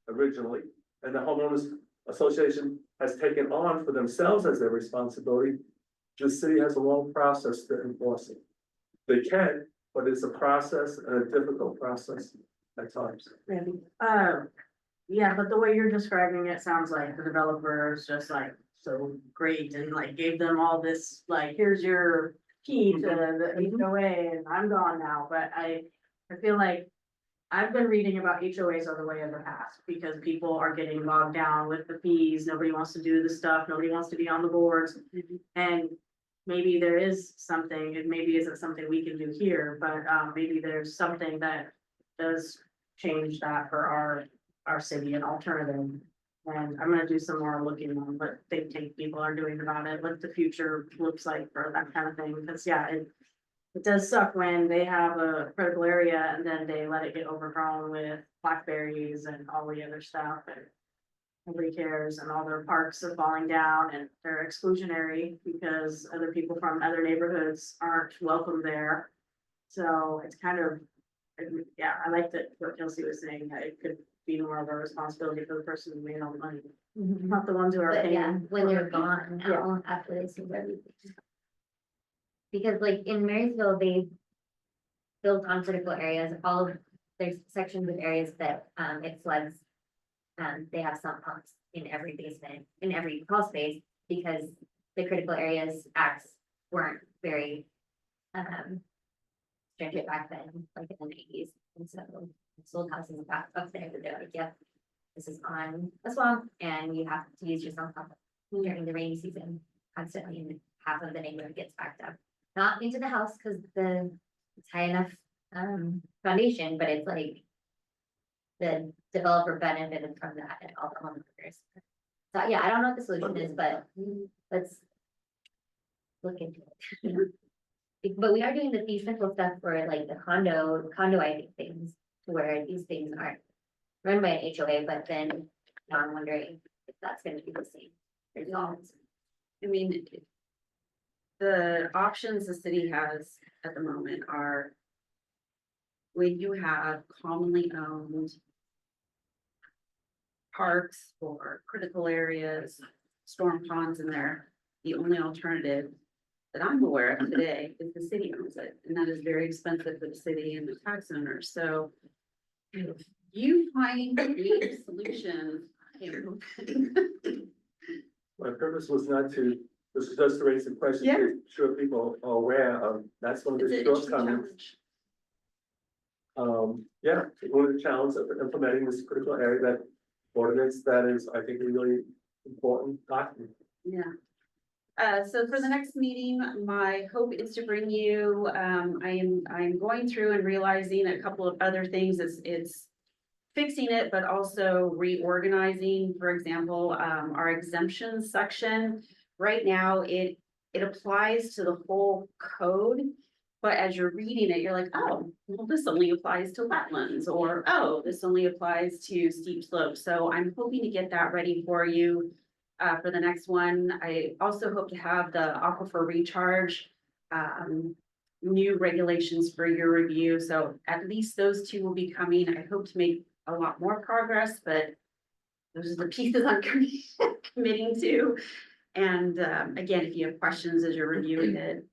originally, and the homeowners association has taken on for themselves as their responsibility, the city has a long process to enforce it. They can, but it's a process and a difficult process at times. Yeah, but the way you're describing it sounds like the developer is just like so great and like gave them all this, like, here's your key to the HOA and I'm gone now, but I feel like I've been reading about HOAs are the way of the past because people are getting bogged down with the fees, nobody wants to do the stuff, nobody wants to be on the boards. And maybe there is something, it maybe isn't something we can do here, but maybe there's something that does change that for our city, an alternative. And I'm gonna do some more looking on what think tank people are doing about it, what the future looks like for that kind of thing, because it does suck when they have a critical area and then they let it get overgrown with blackberries and all the other stuff and nobody cares and all their parks are falling down and they're exclusionary because other people from other neighborhoods aren't welcome there. So it's kind of, yeah, I like that what Kelsey was saying, that it could be more of a responsibility for the person who made all the money, not the ones who are But paying. yeah, when they're gone Yeah. now, after they see everything. Because like in Marysville, they built on critical areas, there's sections of areas that it floods. They have sump pumps in every basement, in every crawl space, because the critical areas acts weren't very stringent back then, like in the 90s. And so sold houses back up there that they're like, yep, this is on a swamp and you have to use your sump pump during the rainy season constantly, and half of the neighborhood gets backed up. Not into the house because it's high enough foundation, but it's like the developer benefited from that and all the homeowners. So yeah, I don't know what the solution is, but let's look into it. But we are doing the fee simple stuff for like the condoing things, to where these things aren't run by an HOA, but then now I'm wondering if that's gonna be the same. Results. I mean, the options the city has at the moment are when you have commonly owned parks or critical areas, storm ponds in there, the only alternative that I'm aware of today is the city owns it, and that is very expensive for the city and the tax owners, so if you find creative solutions, I am open. My purpose was not to, this is just to raise the question, Yeah. to sure people are aware of, that's one of It's the an interesting shortcomings. challenge. Yeah, one of the challenges of implementing this critical area, that ordinance, that is, I think, a really important document. Yeah. So for the next meeting, my hope is to bring you, I'm going through and realizing a couple of other things. It's fixing it, but also reorganizing, for example, our exemptions section. Right now, it applies to the whole code. But as you're reading it, you're like, oh, well, this only applies to wetlands, or, oh, this only applies to steep slopes. So I'm hoping to get that ready for you. For the next one, I also hope to have the aquifer recharge, new regulations for your review. So at least those two will be coming. I hope to make a lot more progress, but those are the pieces I'm committing to. And, again, if you have questions as you're reviewing it,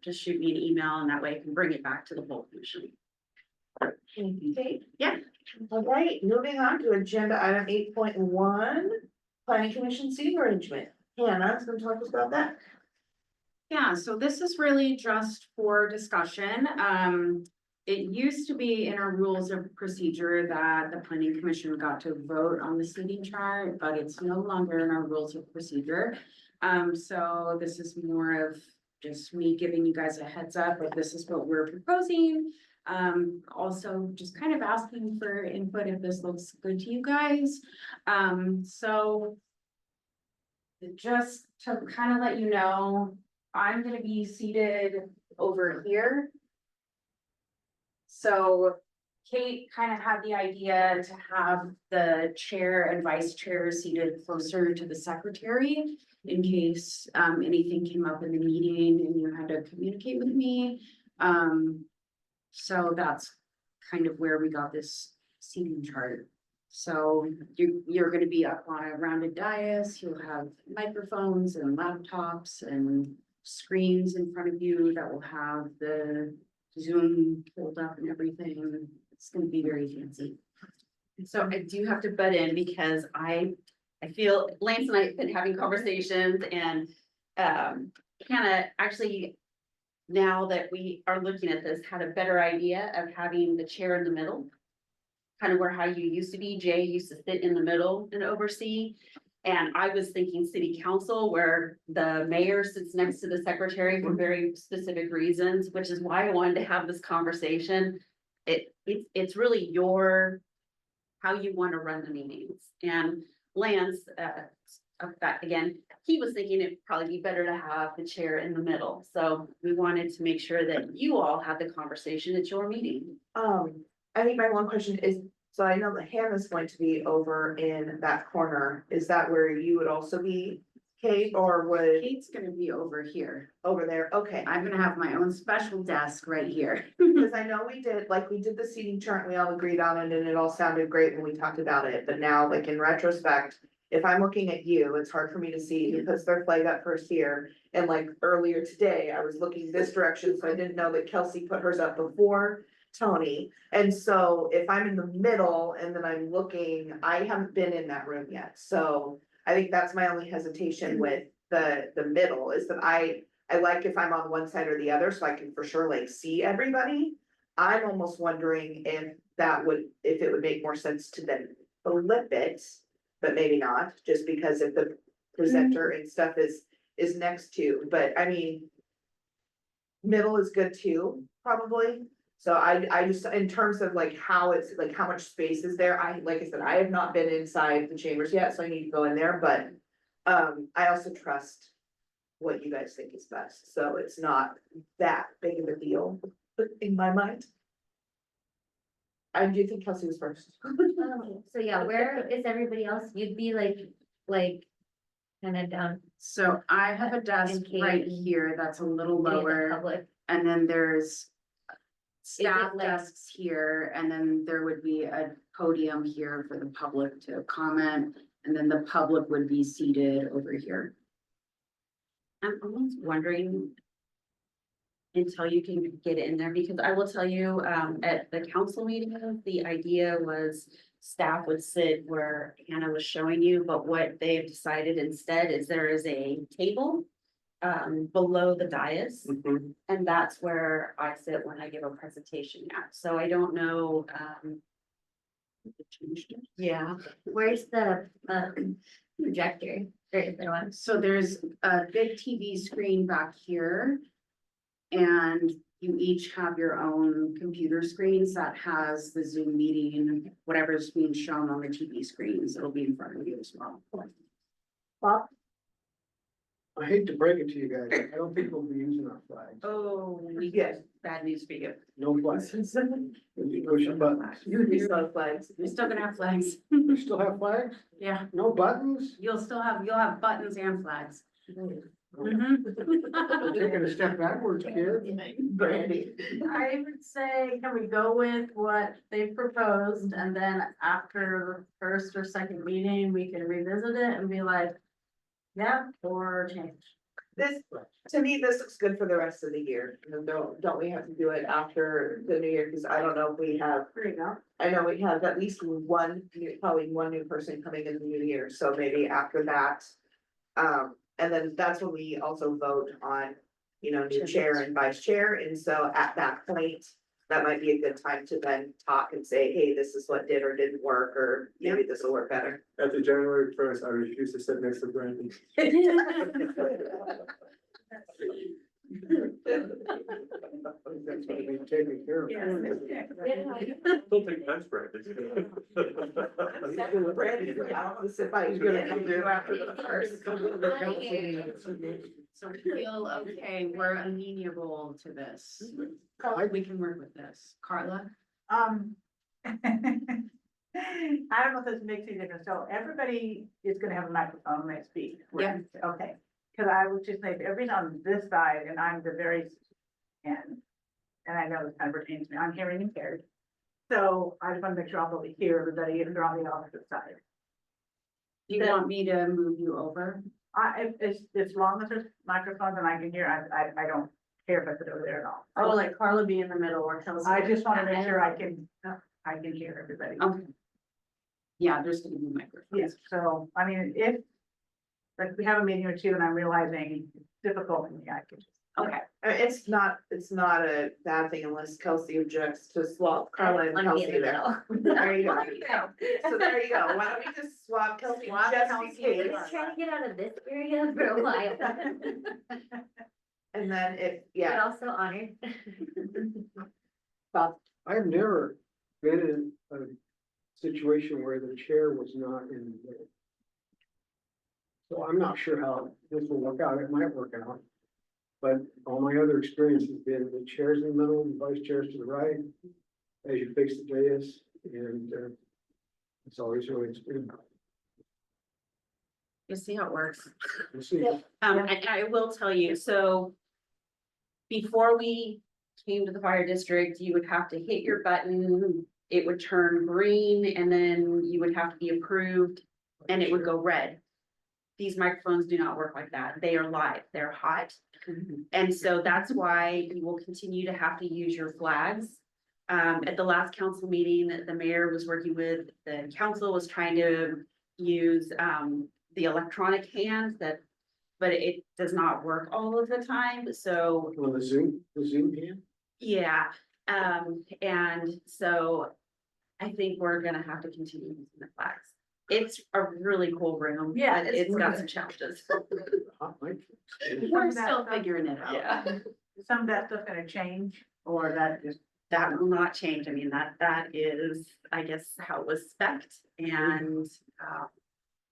just shoot me an email, and that way I can bring it back to the whole commission. Okay. Yeah. All right, moving on to agenda item 8.1, planning commission seating arrangement. Hannah's gonna talk to us about that. Yeah, so this is really just for discussion. It used to be in our rules of procedure that the planning commission got to vote on the seating chart, but it's no longer in our rules of procedure. So this is more of just me giving you guys a heads up, but this is what we're proposing. Also just kind of asking for input if this looks good to you guys. So just to kind of let you know, I'm gonna be seated over here. So Kate kind of had the idea to have the chair and vice chair seated closer to the secretary in case anything came up in the meeting and you had to communicate with me. So that's kind of where we got this seating chart. So you're gonna be up on a rounded dais, you'll have microphones and laptops and screens in front of you that will have the Zoom pulled up and everything. It's gonna be very fancy. So I do have to butt in because I feel Lance and I have been having conversations, and kind of actually, now that we are looking at this, had a better idea of having the chair in the middle. Kind of where how you used to be, Jay used to sit in the middle and oversee. And I was thinking city council, where the mayor sits next to the secretary for very specific reasons, which is why I wanted to have this conversation. It's really how you want to run the meetings. And Lance, again, he was thinking it'd probably be better to have the chair in the middle. So we wanted to make sure that you all had the conversation at your meeting. I think my one question is, so I know that Hannah's going to be over in that corner. Is that where you would also be, Kate, or would Kate's gonna be over here. over there? Okay. I'm gonna have my own special desk right here. Because I know we did the seating chart, and we all agreed on it, and it all sounded great when we talked about it, but now, like, in retrospect, if I'm looking at you, it's hard for me to see who puts their flag up first here. And like earlier today, I was looking this direction, so I didn't know that Kelsey put hers up before Tony. And so if I'm in the middle and then I'm looking, I haven't been in that room yet, so I think that's my only hesitation with the middle, is that I like if I'm on one side or the other, so I can for sure like see everybody. I'm almost wondering if it would make more sense to then flip it, but maybe not, just because if the presenter and stuff is next to, but I mean, middle is good too, probably. So I just, in terms of like how it's, like how much space is there, like I said, I have not been inside the chambers yet, so I need to go in there, but I also trust what you guys think is best, so it's not that big of a deal in my mind. I do think Kelsey was first. So yeah, where is everybody else? You'd be like, kind of down. So I have a desk And Kate right and here that's a little in the lower, Public. and then there's staff like- desks here, and then there would be a podium here for the public to comment, and then the public would be seated over here. I'm almost wondering until you can get in there, because I will tell you, at the council meeting, the idea was staff would sit where Hannah was showing you, but what they have decided instead is there is a table below the dais, and that's where I sit when I give a presentation at. So I don't know, it changed it. Yeah. Where's the projector? Or is there one? So there's a big TV screen back here. And you each have your own computer screens that has the Zoom meeting, whatever's being shown on the TV screens, it'll be in front of you as well. Bob? I hate to break it to you guys, I don't think we'll be using our flags, Oh, Yes. bad news for you. no flags. If you push a button, We still have flags. You're still gonna have flags. we still have flags, Yeah, no buttons? you'll have buttons and flags. We're taking a step backwards, kid. Brandy. I would say, can we go with what they've proposed, and then after the first or second meeting, we can revisit it and be like, yeah, or change. This, to me, this looks good for the rest of the year, and don't we have to do it after the new year, cause I don't know if we have. There you go. I know we have at least probably one new person coming in the new year, so maybe after that. And then that's when we also vote on, new chair and vice chair, and so at that point. That might be a good time to then talk and say, hey, this is what did or didn't work, or maybe this will work better. After January 1st, I refuse to sit next to Brandy. That's gonna be taken care of. Don't think that's Brandy. Brandy, I don't wanna sit by you and come do after the first. So we feel, okay, we're amenable to this. We can work with this. Carla? I don't know if this makes any difference, so everybody is gonna have a microphone when they speak. Yeah. Okay, cause I was just like, everybody's on this side and I'm the very end. And I know this kind of pertains to me, I'm hearing impaired. So I just wanna make sure I'll probably hear everybody if they're on the opposite side. Do you want me to move you over? As long as there's microphones and I can hear, I don't care if I sit over there at all. Oh, like Carla be in the middle or Kelsey. I just wanna make sure I can hear everybody. Okay. Yeah, there's gonna be microphones. Yes, so, I mean, if, like, we have a meeting or two and I'm realizing it's difficult for me, I could just. Okay, It's not a bad thing unless Kelsey objects to swap Carla and Let me be in Kelsey the there. middle. There you go. So there you go, why don't we just swap Kelsey Swap just in Kelsey. case? Just trying to get out of this area for a while. And then if, But yeah, also honored. I've never been in a situation where the chair was not in the middle. So I'm not sure how this will work out, it might work out. But all my other experience has been the chairs in the middle, and vice chairs to the right, as you face the dais, and it's always good. you'll see how it works. We'll see. And I will tell you, so. Before we came to the fire district, you would have to hit your button, it would turn green, and then you would have to be approved, and it would go red. These microphones do not work like that, they are live, they're hot. And so that's why you will continue to have to use your flags. At the last council meeting, the mayor was working with, the council was trying to use, the electronic hands that. But it does not work all of the time, so, On the Zoom hand? yeah, and so. I think we're gonna have to continue using the flags. It's a really cool room. Yeah, but it's it's got really- some challenges. Hot mic. We're still figuring it out. Yeah. Some of that stuff gonna change, or that just, That will not change. I mean, that is, I guess, how it was spec'd and,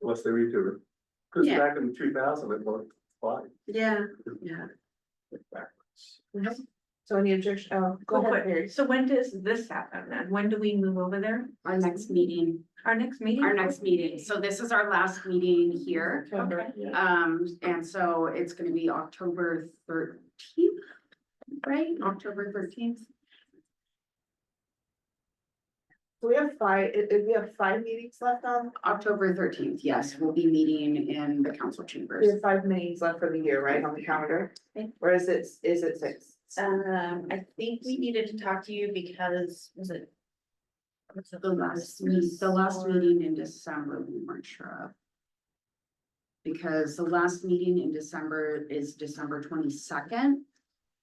Unless they redo it. Cause Yeah. back in 2000, it worked. fine. Yeah, yeah. Backwards. So any objection, oh, go Real ahead, quick, Mary. so when does this happen then? When do we move over there? Our next meeting, Our next meeting? our next meeting. So this is our last meeting here. Okay. And so it's gonna be October 13th, right? October 13th. So we have we have 5 meetings left on, October 13th, yes, we'll be meeting in the council we chambers. have 5 meetings left for the year, right, on the calendar? Or is it 6? I think we needed to talk to you because, was it? The last meeting in December, we weren't sure of. Because the last meeting in December is December 22nd,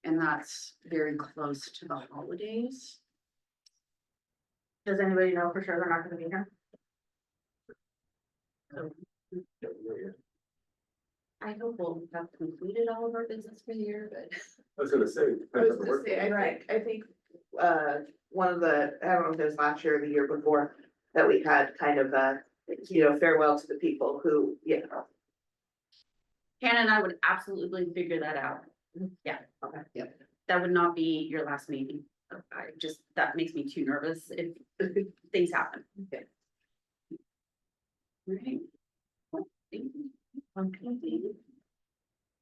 and that's very close to the holidays. Does anybody know for sure they're not gonna be here? I hope we'll have completed all of our business for the year, but. I was gonna say. I was gonna say, I think, one of the, I don't know if it was last year or the year before, that we had kind of a, farewell to the people who, Hannah and I would absolutely figure that out. Yeah, okay, yeah. That would not be your last meeting. That makes me too nervous if things happen. Okay. Right. Okay.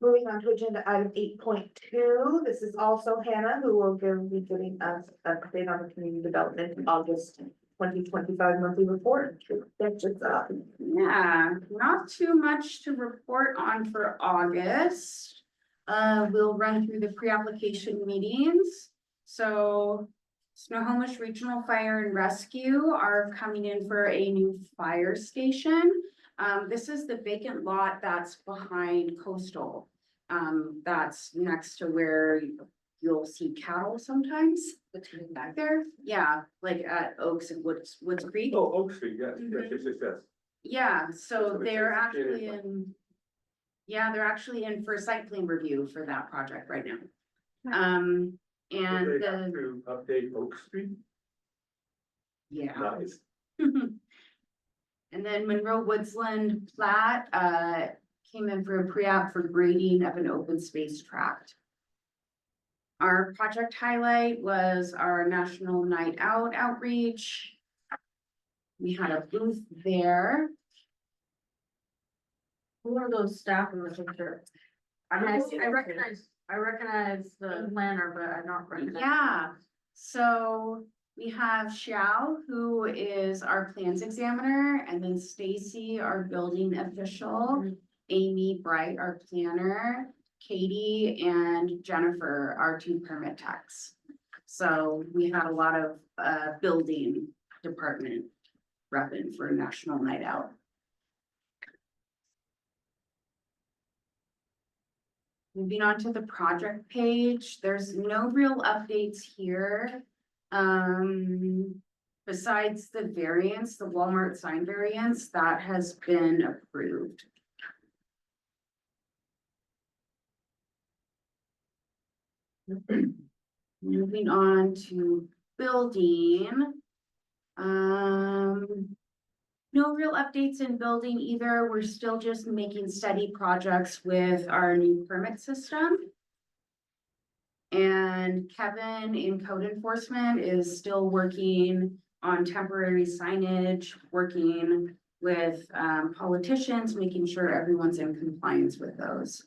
Moving on to agenda item 8.2, this is also Hannah, who will be giving us an update on the community development August 2025 monthly report. That's just up. Yeah, not too much to report on for August. We'll run through the pre-application meetings. So Snohomish Regional Fire and Rescue are coming in for a new fire station. This is the vacant lot that's behind Coastal. That's next to where you'll see cattle sometimes back there. Yeah, like at Oaks and Woods Creek. Oh, Oak Street, yes, yes. Yeah, so Somebody they're says actually it's in. Yeah, they're actually in for site plan review for that project right now. Do And they have the, to update Oak Street? yeah. Nice. And then Monroe Woodsland plat, came in for a pre-app for grading of an open space tract. Our project highlight was our National Night Out outreach. We had a booth there. Who are those staff in the picture? I mean, I recognize the planner, but I don't recognize. Yeah, so we have Xiao, who is our plans examiner, and then Stacy, our building official, Amy Bright, our planner, Katie and Jennifer, our 2 permit techs. So we had a lot of building department repping for National Night Out. Moving on to the project page, there's no real updates here. Besides the variance, the Walmart sign variance, that has been approved. Moving on to building. No real updates in building either. We're still just making steady projects with our new permit system. And Kevin in code enforcement is still working on temporary signage, working with politicians, making sure everyone's in compliance with those.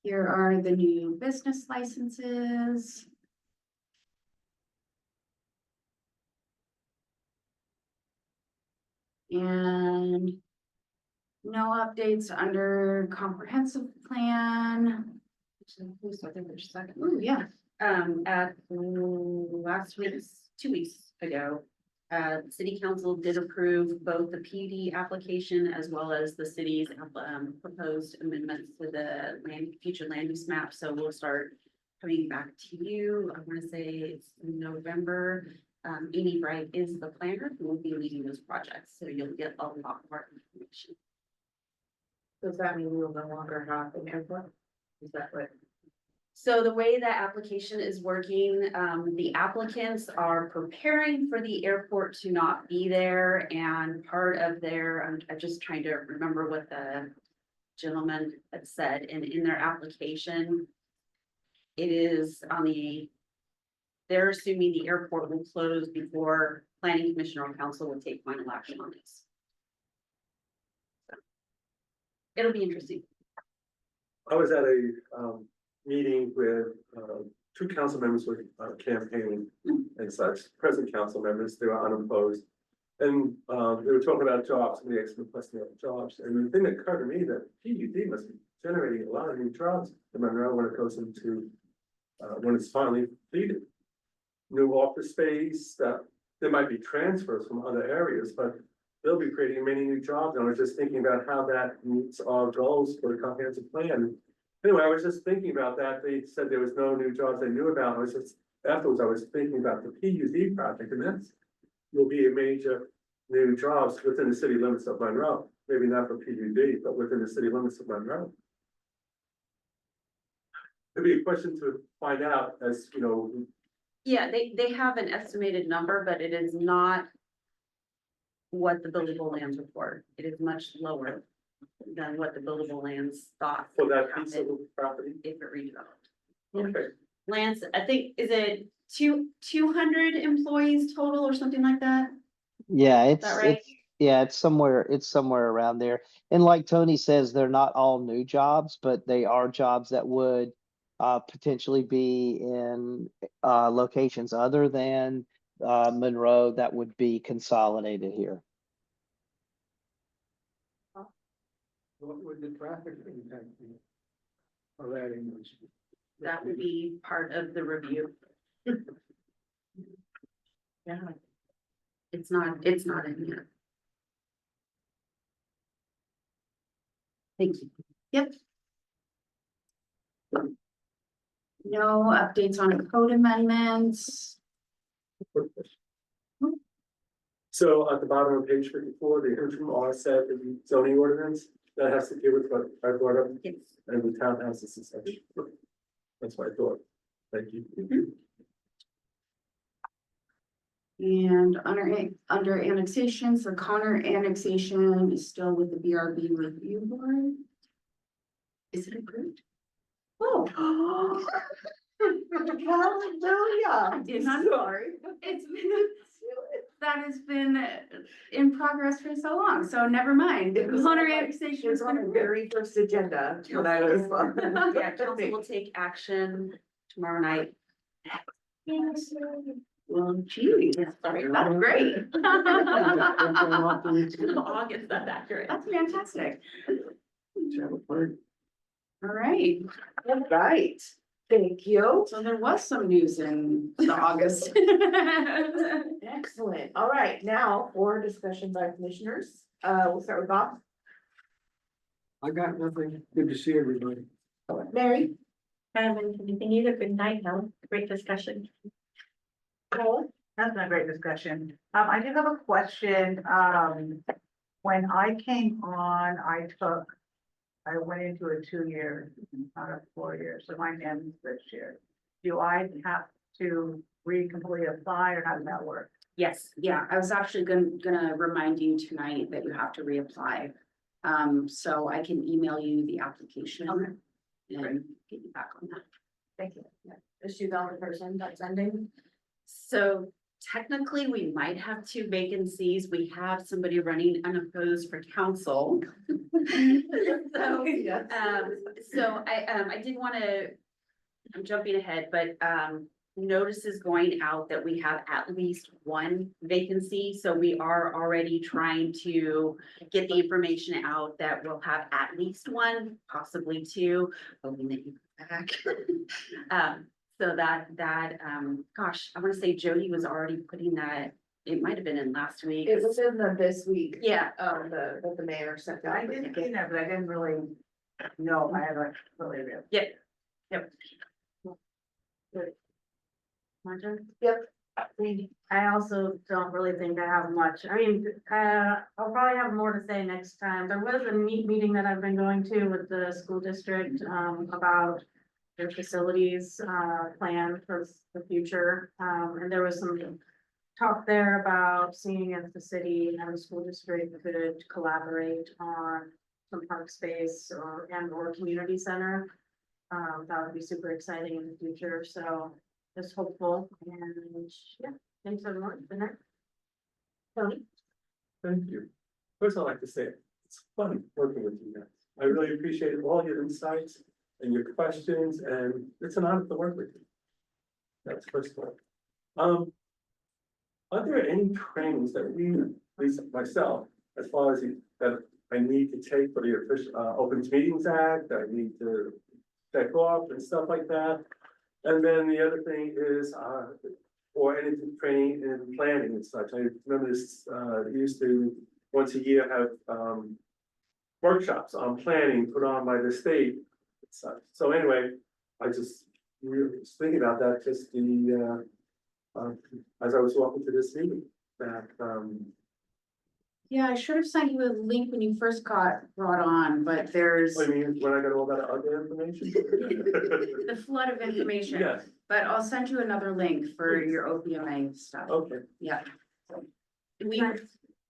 Here are the new business licenses. And no updates under comprehensive plan. Oh, yeah. At last week's, 2 weeks ago, city council did approve both the PUD application as well as the city's proposed amendments to the future land use map. So we'll start coming back to you. I want to say it's November. Amy Bright is the planner who will be leading those projects, so you'll get a lot more information. Does that mean we will no longer have an input? Is that what? So the way that application is working, the applicants are preparing for the airport to not be there, and part of their, I'm just trying to remember what the gentleman had said, in their application. It is on the, they're assuming the airport will close before planning commission or council will take final action on this. It'll be interesting. I was at a, meeting with, two council members with, campaigning and such, present council members, they were unopposed. And, they were talking about jobs, and they asked me questions about jobs, and the thing that occurred to me that PUD must be generating a lot of new jobs in Monroe when it goes into, when it's finally completed. New office space, that, there might be transfers from other areas, but they'll be creating many new jobs, and I was just thinking about how that meets our goals for the comprehensive plan. Anyway, I was just thinking about that, they said there was no new jobs they knew about, I was just, afterwards, I was thinking about the PUD project, and that's will be a major new jobs within the city limits of Monroe, maybe not for PUD, but within the city limits of Monroe. It'd be a question to find out, as you know. Yeah, they have an estimated number, but it is not what the buildable lands report. It is much lower than what the buildable lands thought. For that piece of property. If it redeveloped. Okay, Lance, I think, is it 200 employees total or something like that? Yeah, right? it's somewhere around there. And like Tony says, they're not all new jobs, but they are jobs that would potentially be in locations other than Monroe that would be consolidated here. What would the traffic impact be? Of that English? That would be part of the review. Yeah. It's not in here. Thank you. Yep. No updates on code amendments. so at the bottom of page 54, the interim offset in the zoning ordinance, that has to do with what I brought up, Yes. and the townhouses and such. That's what I thought, thank you. And under annexation, so Connor annexation is still with the BRB review board. Is it approved? Oh. Hallelujah. Did not- Sorry. It's been, that has been in progress for so long, so never mind. It was Connor on my- annexation It was is on the very first agenda when I was. Yeah, council will take action tomorrow night. Well, gee, sorry, that's great. August, that's accurate. That's fantastic. All right, All right, thank you. so there was some news in the August. Excellent. All right, now for discussion by commissioners. We'll start with Bob. I got nothing. Good to see everybody. Mary. Anything either, good night, Helen, great discussion. Carla. That's been a great discussion. I do have a question. When I came on, I went into a 2-year, not a 4-year, so mine ends this year. Do I have to completely apply, or how does that work? Yes, yeah, I was actually gonna remind you tonight that you have to reapply. So I can email you the application. Okay. And get you back on that. Thank you. Is she the only person that's ending? So technically, we might have 2 vacancies. We have somebody running unopposed for council. So, Yes. so I did want to, I'm jumping ahead, but, notice is going out that we have at least 1 vacancy. So we are already trying to get the information out that we'll have at least 1, possibly 2, hoping that you come back. So that, gosh, I want to say Jody was already putting that, it might have been in last week. It was in this week. Yeah, That the mayor sent out. I didn't see that, but I didn't really know. I haven't really read. yep. Martha? Yep. I also don't really think I have much. I mean, I'll probably have more to say next time. There was a meeting that I've been going to with the school district, about their facilities, plan for the future. And there was some talk there about seeing if the city and the school district could collaborate on some park space or community center. That would be super exciting in the future, so just hopeful, and yeah, thanks everyone. Good night. Tony? Thank you. First, I'd like to say, it's fun working with you guys. I really appreciate all your insights and your questions, and it's an honor to work with you. That's first of all. Are there any trainings that we, at least myself, as far as that I need to take for the official, Open Meetings Act, that I need to check off and stuff like that? And then the other thing is, or any training in planning and such. I remember this, used to once a year have, workshops on planning put on by the state and such. So anyway, I just really was thinking about that, just the, as I was walking to this meeting, that, Yeah, I should have sent you a link when you first got brought on, but there's I mean, when I got all that other information. the flood of information. Yes, But I'll send you another link for your OPMA stuff. okay. Yeah. We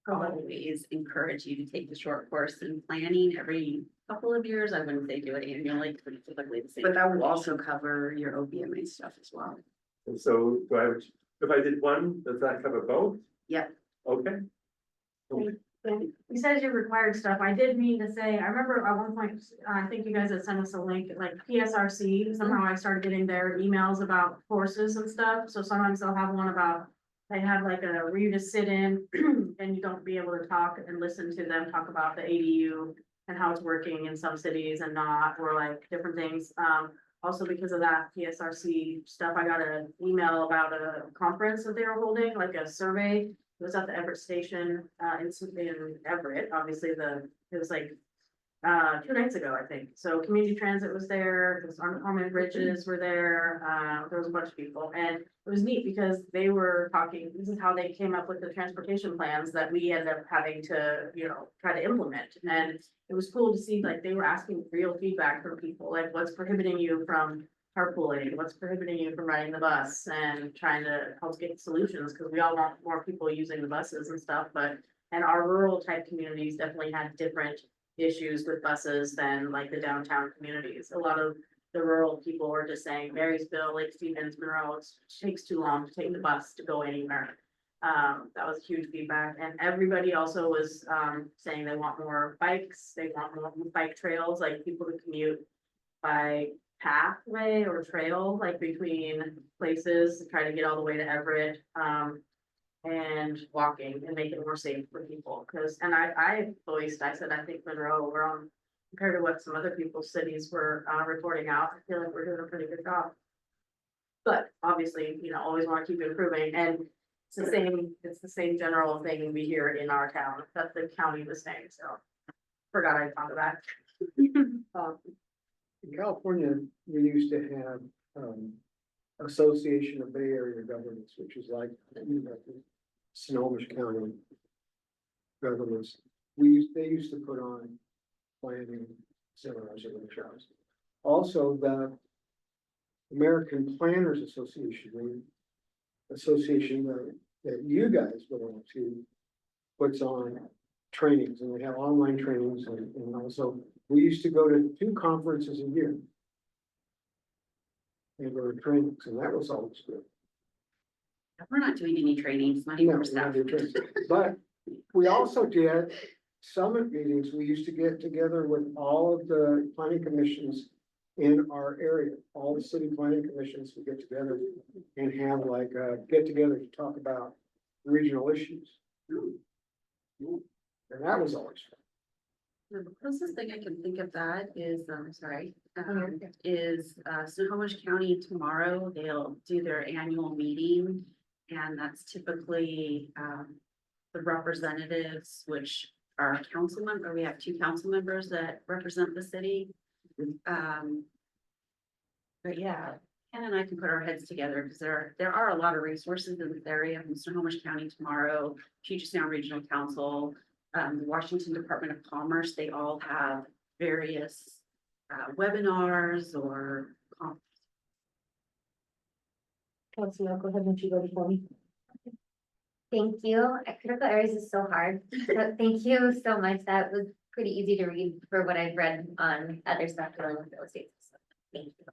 always encourage you to take the short course in planning every couple of years. I wouldn't say do it annually, because it's typically the same. But that will also cover your OPMA stuff as well. And so do I, if I did one, does that cover both? Yep. Okay. Besides your required stuff, I did mean to say, I remember at one point, I think you guys had sent us a link, like PSRC, somehow I started getting their emails about courses and stuff, so sometimes they'll have one about, they have like a, where you just sit in and you don't be able to talk and listen to them talk about the ADU and how it's working in some cities and not, or like different things. Also because of that PSRC stuff, I got an email about a conference that they were holding, like a survey. It was at the Everett station, in Everett, obviously it was like, 2 nights ago, I think. So community transit was there, the Army Bridges were there, there was a bunch of people, and it was neat because they were talking, this is how they came up with the transportation plans that we ended up having to, try to implement. And it was cool to see, like, they were asking real feedback from people, like, what's prohibiting you from carpooling, what's prohibiting you from riding the bus, and trying to help get solutions, because we all want more people using the buses and stuff, and our rural type communities definitely had different issues with buses than like the downtown communities. A lot of the rural people were just saying Marysville, Lake Stevens, Monroe, it takes too long to take the bus to go anywhere. That was huge feedback, and everybody also was saying they want more bikes, they want more bike trails, like people to commute by pathway or trail, like between places, to try to get all the way to Everett. And walking and make it more safe for people, and I voiced, I said, I think Monroe, we're on, compared to what some other people's cities were reporting out, I feel like we're doing a pretty good job. But obviously, always want to keep improving, and it's the same general thing we hear in our town, that the county was saying, so. Forgot I thought of that. In California, we used to have, Association of Bay Area Governments, which is like, Snohomish County governments. They used to put on planning seminars and workshops. Also, the American Planners Association, that you guys belong to, puts on trainings, and we have online trainings, and also, we used to go to 2 conferences a year. And go to trainings, and that was always good. We're not doing any trainings, not even No, for staff. But we also did summit meetings. We used to get together with all of the planning commissions in our area. All the city planning commissions would get together and have like a get together to talk about regional issues. And that was always fun. The closest thing I can think of that is, Snohomish County tomorrow, they'll do their annual meeting. And that's typically, the representatives, which are council member, we have 2 council members that represent the city. But yeah, Ken and I can put our heads together, because there are a lot of resources in this area from Snohomish County tomorrow, Puget Sound Regional Council, the Washington Department of Commerce. They all have various webinars or conference. Councilor, go ahead and you go before me. Thank you. Critical areas is so hard. So thank you so much. That was pretty easy to read for what I've read on other stuff dealing with real estate. So thank you.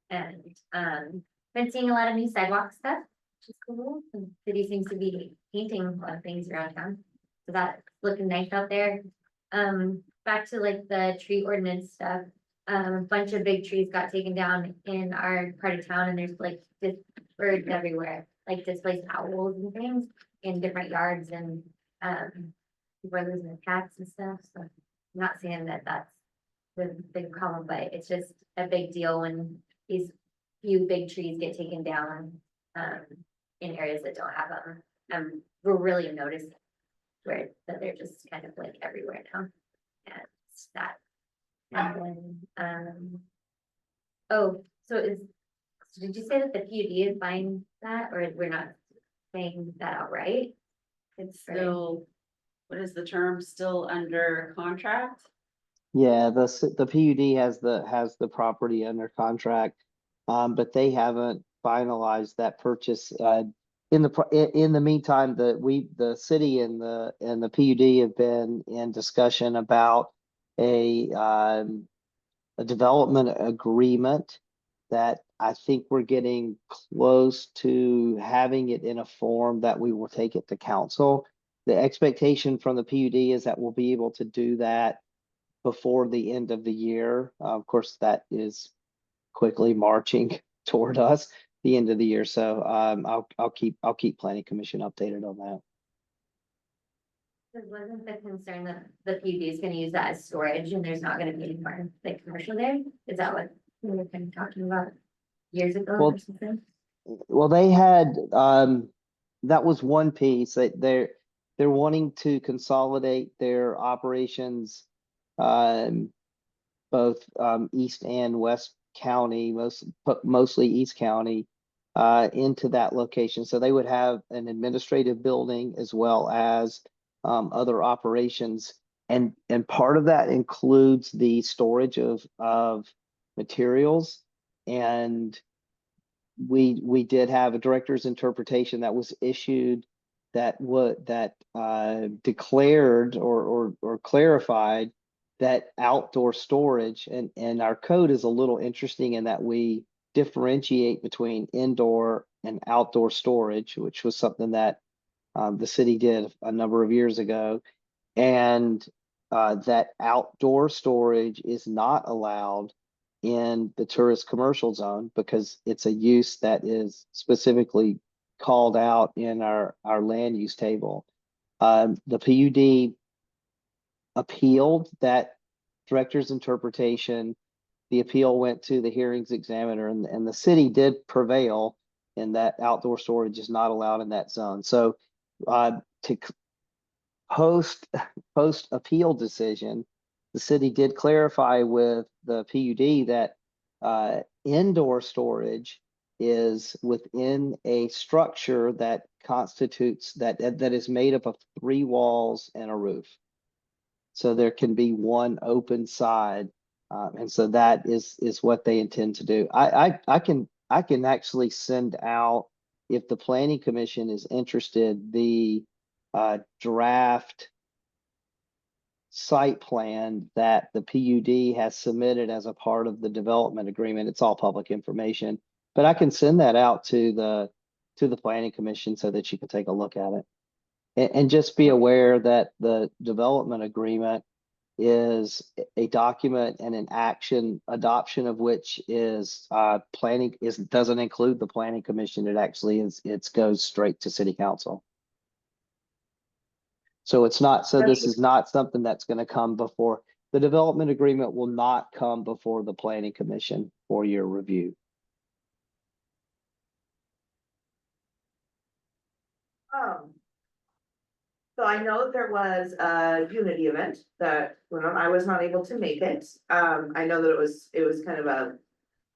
And been seeing a lot of new sidewalk stuff, which is cool. The city seems to be painting a lot of things around town. So that's looking nice out there. Back to like the tree ordinance stuff. A bunch of big trees got taken down in our part of town and there's like just birds everywhere, like displaced owls and things in different yards and, people are losing their cats and stuff, so I'm not saying that that's the big problem, but it's just a big deal when these few big trees get taken down, in areas that don't have them. We're really noticing where that they're just kind of like everywhere now. And it's that. And then, oh, so did you say that the PUD is buying that, or we're not saying that outright? It's still, what is the term, still under contract? Yeah, the PUD has the property under contract, but they haven't finalized that purchase. In the meantime, the city and the PUD have been in discussion about a development agreement that I think we're getting close to having it in a form that we will take it to council. The expectation from the PUD is that we'll be able to do that before the end of the year. Of course, that is quickly marching toward us, the end of the year. So I'll keep planning commission updated on that. There wasn't the concern that the PUD is gonna use that as storage and there's not gonna be any more like commercial there? Is that what we were kind of talking about years ago Well, or something? Well, they had, that was one piece that they're wanting to consolidate their operations, both East and West County, mostly East County, into that location. So they would have an administrative building as well as other operations. And part of that includes the storage of materials. And we did have a director's interpretation that was issued that declared or clarified that outdoor storage, and our code is a little interesting in that we differentiate between indoor and outdoor storage, which was something that the city did a number of years ago, and that outdoor storage is not allowed in the tourist commercial zone because it's a use that is specifically called out in our land use table. The PUD appealed that director's interpretation. The appeal went to the hearings examiner, and the city did prevail in that outdoor storage is not allowed in that zone. So to post appeal decision, the city did clarify with the PUD that indoor storage is within a structure that constitutes that is made up of 3 walls and a roof. So there can be one open side, and so that is what they intend to do. I can actually send out, if the planning commission is interested, the draft site plan that the PUD has submitted as a part of the development agreement. It's all public information, but I can send that out to the planning commission so that you can take a look at it. And just be aware that the development agreement is a document and an action adoption of which is doesn't include the planning commission. It actually it goes straight to city council. So this is not something that's going to come before the development agreement will not come before the planning commission for your review. So I know there was a Unity event that when I was not able to make it. I know that it was kind of a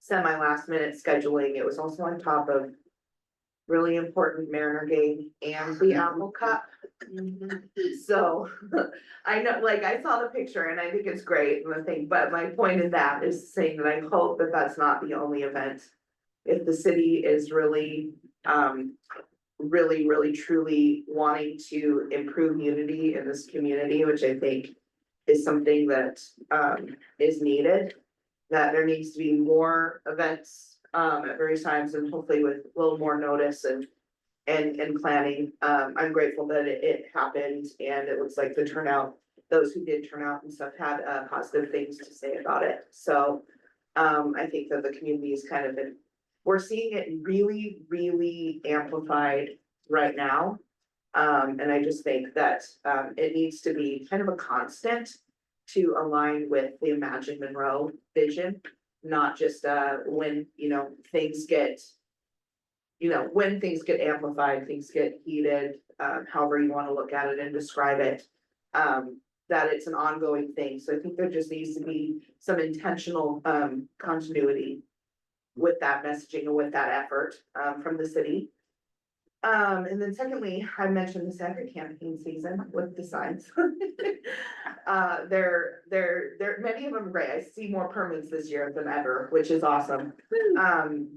semi last minute scheduling. It was also on top of really important Mariner game and the Apple Cup. So, I know, like, I saw the picture and I think it's great and the thing, but my point in that is saying that I hope that that's not the only event. If the city is really, really truly wanting to improve unity in this community, which I think is something that, is needed. That there needs to be more events, at various times and hopefully with a little more notice and planning. I'm grateful that it happened and it looks like the turnout, those who did turn out and stuff had, positive things to say about it. So, I think that the community is kind of been, we're seeing it really amplified right now. And I just think that, it needs to be kind of a constant to align with the Imagine Monroe vision, not just, when, things get, when things get amplified, things get heated, however you want to look at it and describe it. That it's an ongoing thing. So I think there just needs to be some intentional, continuity with that messaging and with that effort, from the city. And then secondly, I mentioned the Santa campaign season with the signs. Many of them are great. I see more permits this year than ever, which is awesome.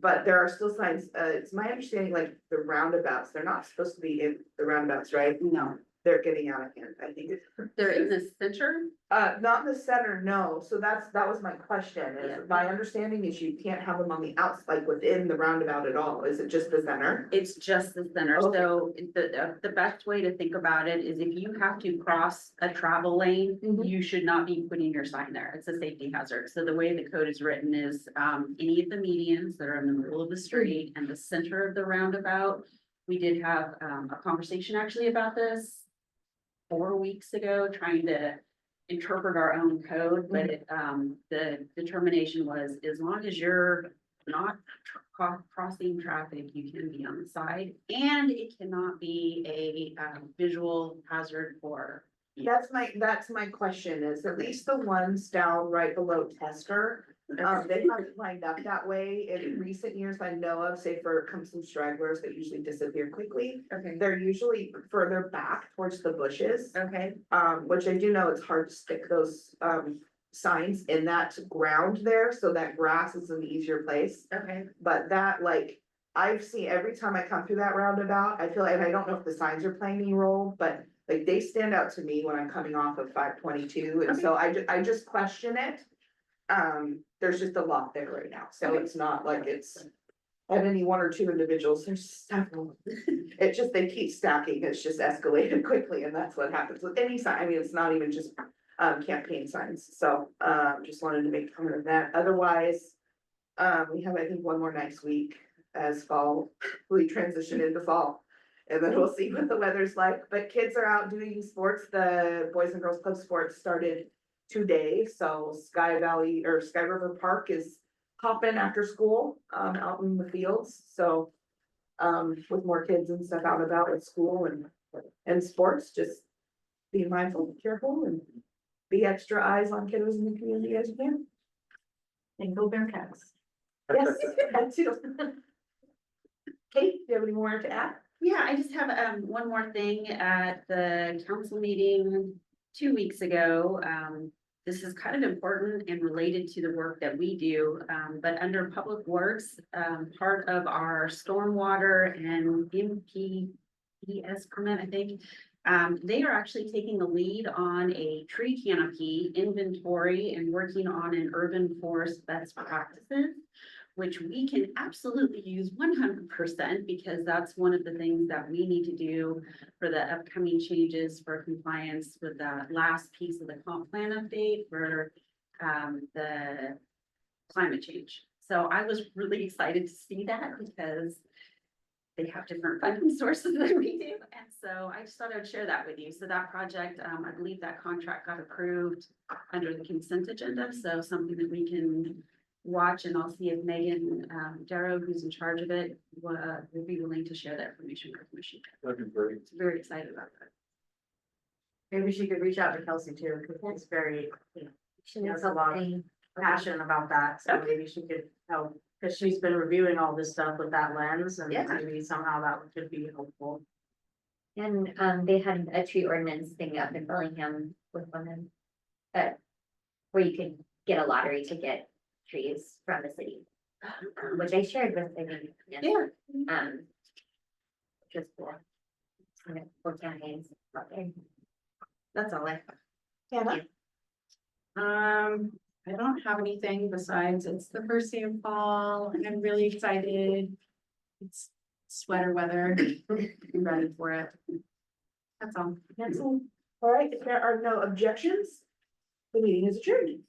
But there are still signs, it's my understanding, like the roundabouts, they're not supposed to be in the roundabouts, right? No, They're getting out of hand, I think. they're in the center. Not in the center, no. So that was my question, Yeah. is my understanding is you can't have them on the outs, like within the roundabout at all. Is it just the center? It's just the center, Okay. so the best way to think about it is if you have to cross a travel lane, Mhm. you should not be putting your sign there, it's a safety hazard. So the way the code is written is, any of the medians that are in the middle of the street and the center of the roundabout. We did have, a conversation actually about this 4 weeks ago, trying to interpret our own code, but the determination was, as long as you're not crossing traffic, you can be on the side, and it cannot be a, visual hazard for. That's my question, is at least the ones down right below Tester, they haven't lined up that way. In recent years, I know of, say for some stragglers that usually disappear quickly. Okay. They're usually further back towards the bushes. Okay, Which I do know it's hard to stick those, signs in that ground there, so that grass is an easier place. okay, But that, like, I've seen every time I come through that roundabout, I feel like, and I don't know if the signs are playing any role, but like they stand out to me when I'm coming off of 522, and so I just question it. There's just a lot there right now, so it's not like it's at any one or two individuals, there's several. It's just, they keep stacking, it's just escalated quickly, and that's what happens with any sign. I mean, it's not even just campaign signs, so just wanted to make comment of that. Otherwise, we have, I think, one more next week as fall, we transition into fall. And then we'll see what the weather's like, but kids are out doing sports. The Boys and Girls Club sports started today, so Sky River Park is hopping after school, out in the fields, so. With more kids and stuff out and about at school and sports, just be mindful, careful, and be extra eyes on kiddos in the community as you can. And go Bearcats. Yes, that too. Kate, do you have any more to add? yeah, I just have, one more thing at the council meeting 2 weeks ago. This is kind of important and related to the work that we do, but under Public Works, part of our stormwater and MPPS permit, I think. They are actually taking the lead on a tree canopy inventory and working on an urban forest best practices, which we can absolutely use 100% because that's one of the things that we need to do for the upcoming changes for compliance with the last piece of the comp plan update for the climate change. So I was really excited to see that because they have different funding sources than we do. And so I just thought I would share that with you. So that project, I believe that contract got approved under the consent agenda. So something that we can watch, and I'll see if Megan, Darrow, who's in charge of it, will be willing to share that information with the commission. That'd be great. Very excited about that. Maybe she could reach out to Kelsey too, because she's very Shouldn't Yes, a lot. something- passionate about that, so maybe she could help. Because she's been reviewing all this stuff with that lens, and Yeah. maybe somehow that could be helpful. And they had a tree ordinance thing up in Bellingham with women. Where you could get a lottery to get trees from the city. Which I shared with, I think. Yeah. Just for. For campaigns. out there. That's all I Hannah? I don't have anything besides it's the first day of fall and I'm really excited. It's sweater weather. I'm ready for it. That's all. Excellent. All right, if there are no objections, the meeting is adjourned.